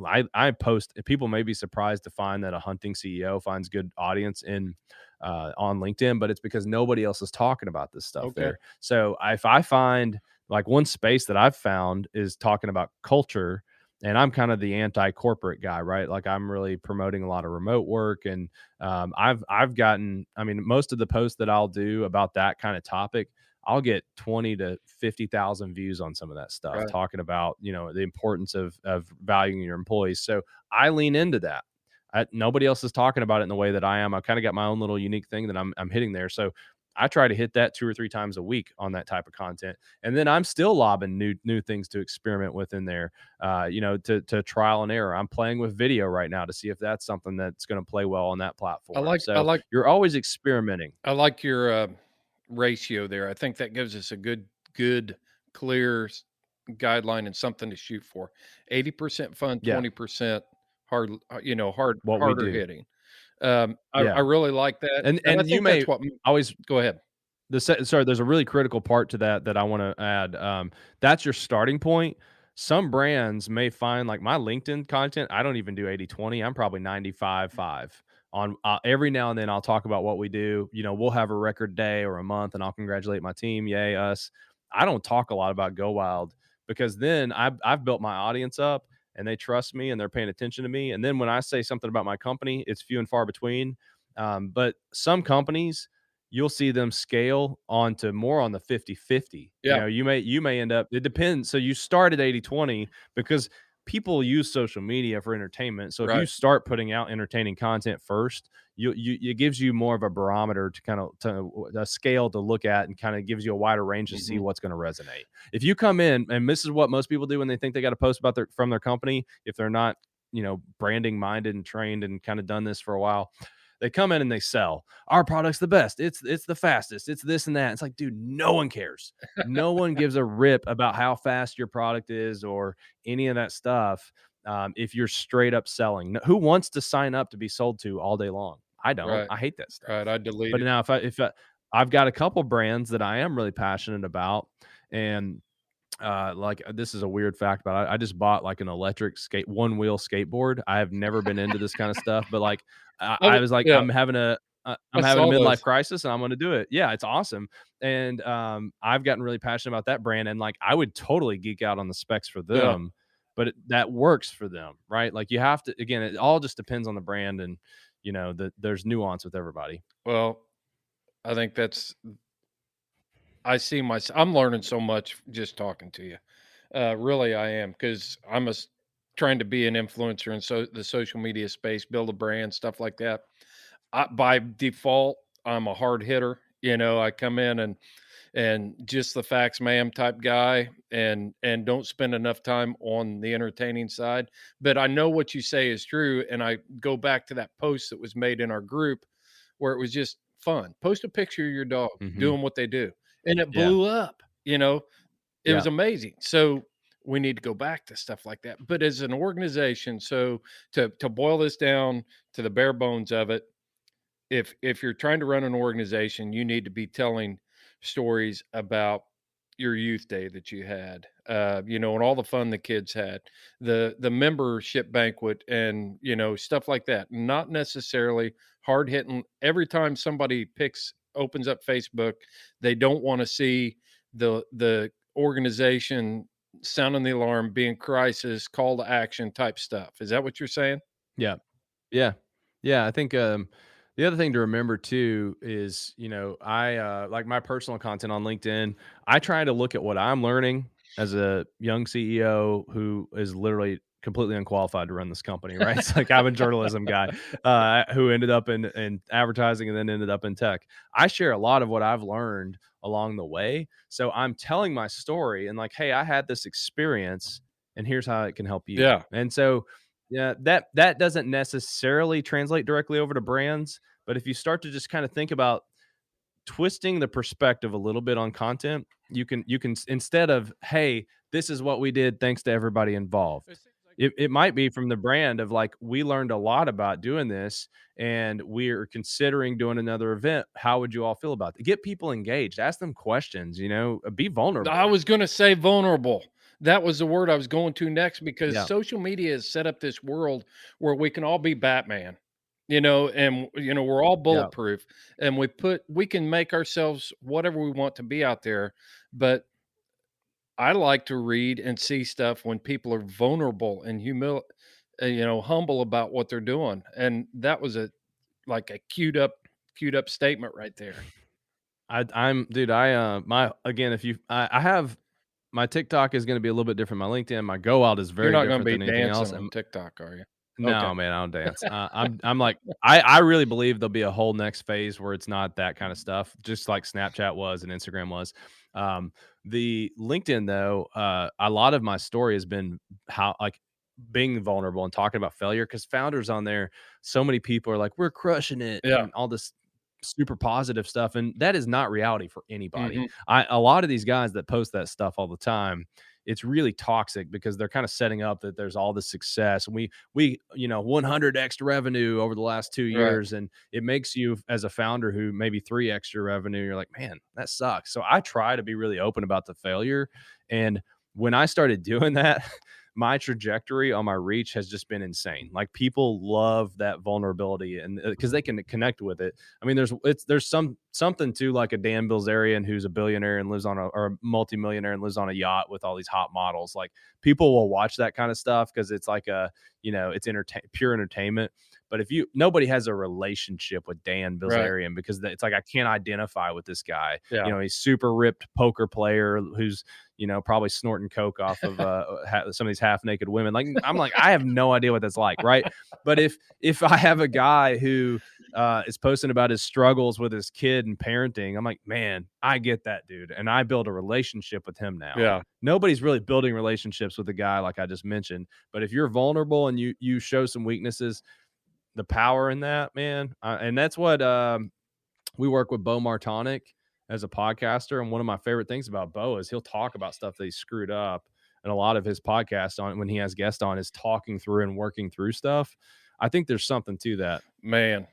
I post. People may be surprised to find that a hunting CEO finds good audience in on LinkedIn, but it's because nobody else is talking about this stuff Okay. there. So if I find, like, one space that I've found is talking about culture, and I'm kind of the anti-corporate guy, right? Like, I'm really promoting a lot of remote work, and I've gotten, I mean, most of the posts that I'll do about that kind of topic, I'll get 20 to 50,000 views on some of that stuff, Right. talking about, the importance of valuing your employees. So I lean into that. Nobody else is talking about it in the way that I am. I kind of got my own little unique thing that I'm hitting there. So I try to hit that 2 or 3 times a week on that type of content. And then I'm still lobbing new things to experiment with in there, to trial and error. I'm playing with video right now to see if that's something that's going to play well on that I platform. like I So like you're always experimenting. I like your ratio there. I think that gives us a good, clear guideline and something to shoot for. 80% fun, Yeah. 20% hard, What we harder do. hitting. I Yeah. really like that, and I And you think that's may what. always Go ahead. sorry, there's a really critical part to that I want to add. That's your starting point. Some brands may find, like, my LinkedIn content, I don't even do 80/20. I'm probably 95/5 on every now and then I'll talk about what we do. We'll have a record day or a month and I'll congratulate my team. Yay, us. I don't talk a lot about GoWild because then I've built my audience up and they trust me and they're paying attention to me. And then when I say something about my company, it's few and far between. But some companies, you'll see them scale onto more on the 50/50. Yeah. You may end up, it depends. So you start at 80/20 because people use social media for entertainment. So if you Right. start putting out entertaining content first, it gives you more of a barometer to kind of, to a scale to look at, and kind of gives you a wider range to see Mhm. what's going to resonate. If you come in, and this is what most people do when they think they got to post about from their company, if they're not, branding minded and trained and kind of done this for a while, they come in and they sell. Our product's the best. It's the fastest. It's this and that. It's like, dude, no one cares. No one gives a rip about how fast your product is or any of that stuff. If you're straight up selling, who wants to sign up to be sold to all day long? I don't. Right. I hate that Right. stuff. I delete But it. now, I've got a couple brands that I am really passionate about, and like, this is a weird fact, but I just bought, like, an electric one wheel skateboard. I have never been into this kind of stuff, but, like, I was like, Yeah. I'm I having a saw midlife those. crisis and I'm going to do it. Yeah, it's awesome. And I've gotten really passionate about that brand, and, like, I would totally geek out on the specs for Yeah. them, but that works for them, right? Like, you have to, again, it all just depends on the brand, and there's nuance with everybody. Well, I think that's. I see myself. I'm learning so much just talking to you. Really, I am, because trying to be an influencer in the social media space, build a brand, stuff like that. By default, I'm a hard hitter. I come in and just the facts, ma'am, type guy, and don't spend enough time on the entertaining side. But I know what you say is true, and I go back to that post that was made in our group where it was just fun. Post a picture of your dog Hmm. doing what they do, and it Yeah. blew up. It was Yeah. amazing. So we need to go back to stuff like that. But as an organization, so to boil this down to the bare bones of it, if you're trying to run an organization, you need to be telling stories about your youth day that you had, and all the fun the kids had, the membership banquet, and stuff like that. Not necessarily hard hitting. Every time somebody opens up Facebook, they don't want to see the organization sounding the alarm, being crisis, call to action type stuff. Is that what you're saying? Yeah. Yeah. Yeah, I think, the other thing to remember too is, I, like, my personal content on LinkedIn, I try to look at what I'm learning as a young CEO who is literally completely unqualified to run this company, right? It's like, I'm a journalism guy, who ended up in advertising and then ended up in tech. I share a lot of what I've learned along the way. So I'm telling my story and, like, hey, I had this experience, and here's how it can help you. Yeah. And so, yeah, that doesn't necessarily translate directly over to brands, but if you start to just kind of think about twisting the perspective a little bit on content, you can instead of, hey, this is what we did thanks to everybody involved, it might be from the brand of like, we learned a lot about doing this and we're considering doing another event. How would you all feel about it? Get people engaged, ask them questions, be vulnerable. I was going to say vulnerable. That was the word I was going to next, because Yeah. social media has set up this world where we can all be Batman, and we're all bulletproof, and we can make ourselves whatever we want to be out there. But I like to read and see stuff when people are vulnerable and humble about what they're doing. And that was a queued up statement right there. I have my TikTok is going to be a little bit different. My LinkedIn, my GoWild is very You're not different going than to be anything else. dancing on TikTok, are you? No, Okay. man, I don't dance. I'm like, I really believe there'll be a whole next phase where it's not that kind of stuff, just like Snapchat was and Instagram was. The LinkedIn though, a lot of my story has been how being vulnerable and talking about failure, because founders on there, so many people are like, we're crushing it, Yeah. and all this super positive stuff, and that is not reality for anybody. Mm-hmm. A lot of these guys that post that stuff all the time, it's really toxic because they're kind of setting up that there's all this success. And we 100 extra revenue over the last 2 years. Right. And it makes you, as a founder who maybe 3 extra revenue, you're like, man, that sucks. So I try to be really open about the failure. And when I started doing that, my trajectory on my reach has just been insane. Like, people love that vulnerability, and because they can connect with it. I mean, there's something to like a Dan Bilzerian who's a billionaire and lives on or a multimillionaire and lives on a yacht with all these hot models. Like, people will watch that kind of stuff because it's like it's pure entertainment. But nobody has a relationship with Dan Bilzerian, right? Because it's like, I can't identify with this guy. Yeah. He's super ripped poker player who's probably snorting coke off of some of these half naked women. Like, I'm like, I have no idea what that's like, right? But if I have a guy who is posting about his struggles with his kid and parenting, I'm like, man, I get that dude, and I build a relationship with him now. Yeah. Nobody's really building relationships with a guy like I just mentioned, but if you're vulnerable and you show some weaknesses, the power in that, man, and that's what we work with Bo Martonic as a podcaster. And one of my favorite things about Bo is he'll talk about stuff that he screwed up. And a lot of his podcasts when he has guests on is talking through and working through stuff. I think there's something to that, man.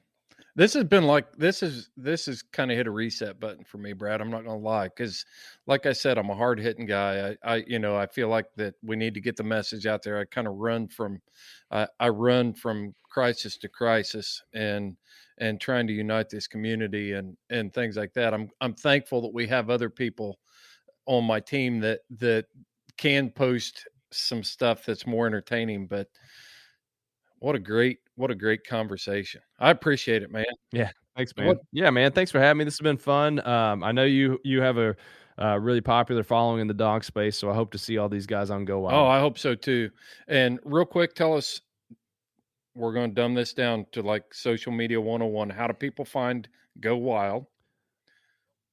This has been this is kind of hit a reset button for me, Brad. I'm not going to lie. Cause like I said, I'm a hard hitting guy. I feel like that we need to get the message out there. I kind of run from crisis to crisis and trying to unite this community and things like that. I'm thankful that we have other people on my team that can post some stuff that's more entertaining, but what a great conversation. I appreciate it, man. Yeah. Thanks, man. Yeah, man. Thanks for having me. This has been fun. I know you have a really popular following in the dog space, so I hope to see all these guys on GoWild. Oh, I hope so too. And real quick, tell us, we're going to dumb this down to like social media 101. How do people find GoWild?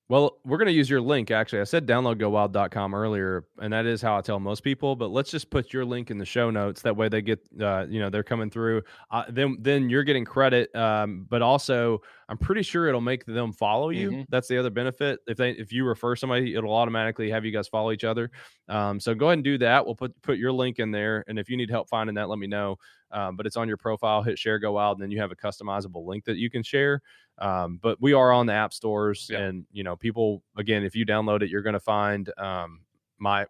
Well, we're going to use your link. Actually, I said download GoWild.com earlier, and that is how I tell most people. But let's just put your link in the show notes. That way, they get, they're coming through. Then you're getting credit. But also, I'm pretty sure it'll make them follow you. Mm-hmm. That's the other benefit. If you refer somebody, it'll automatically have you guys follow each other. So go ahead and do that. We'll put your link in there, and if you need help finding that, let me know. But it's on your profile. Hit share GoWild, and then you have a customizable link that you can share. But we are on the app stores, and people, again, if you download it, you're going to find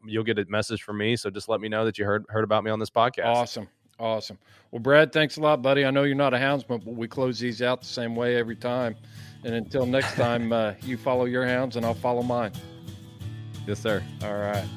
you'll get a message from me. So just let me know that you heard about me on this podcast. Awesome. Well, Brad, thanks a lot, buddy. I know you're not a houndsman, but we close these out the same way every time. And until next time, you follow your hounds and I'll follow mine. Yes, sir. All right.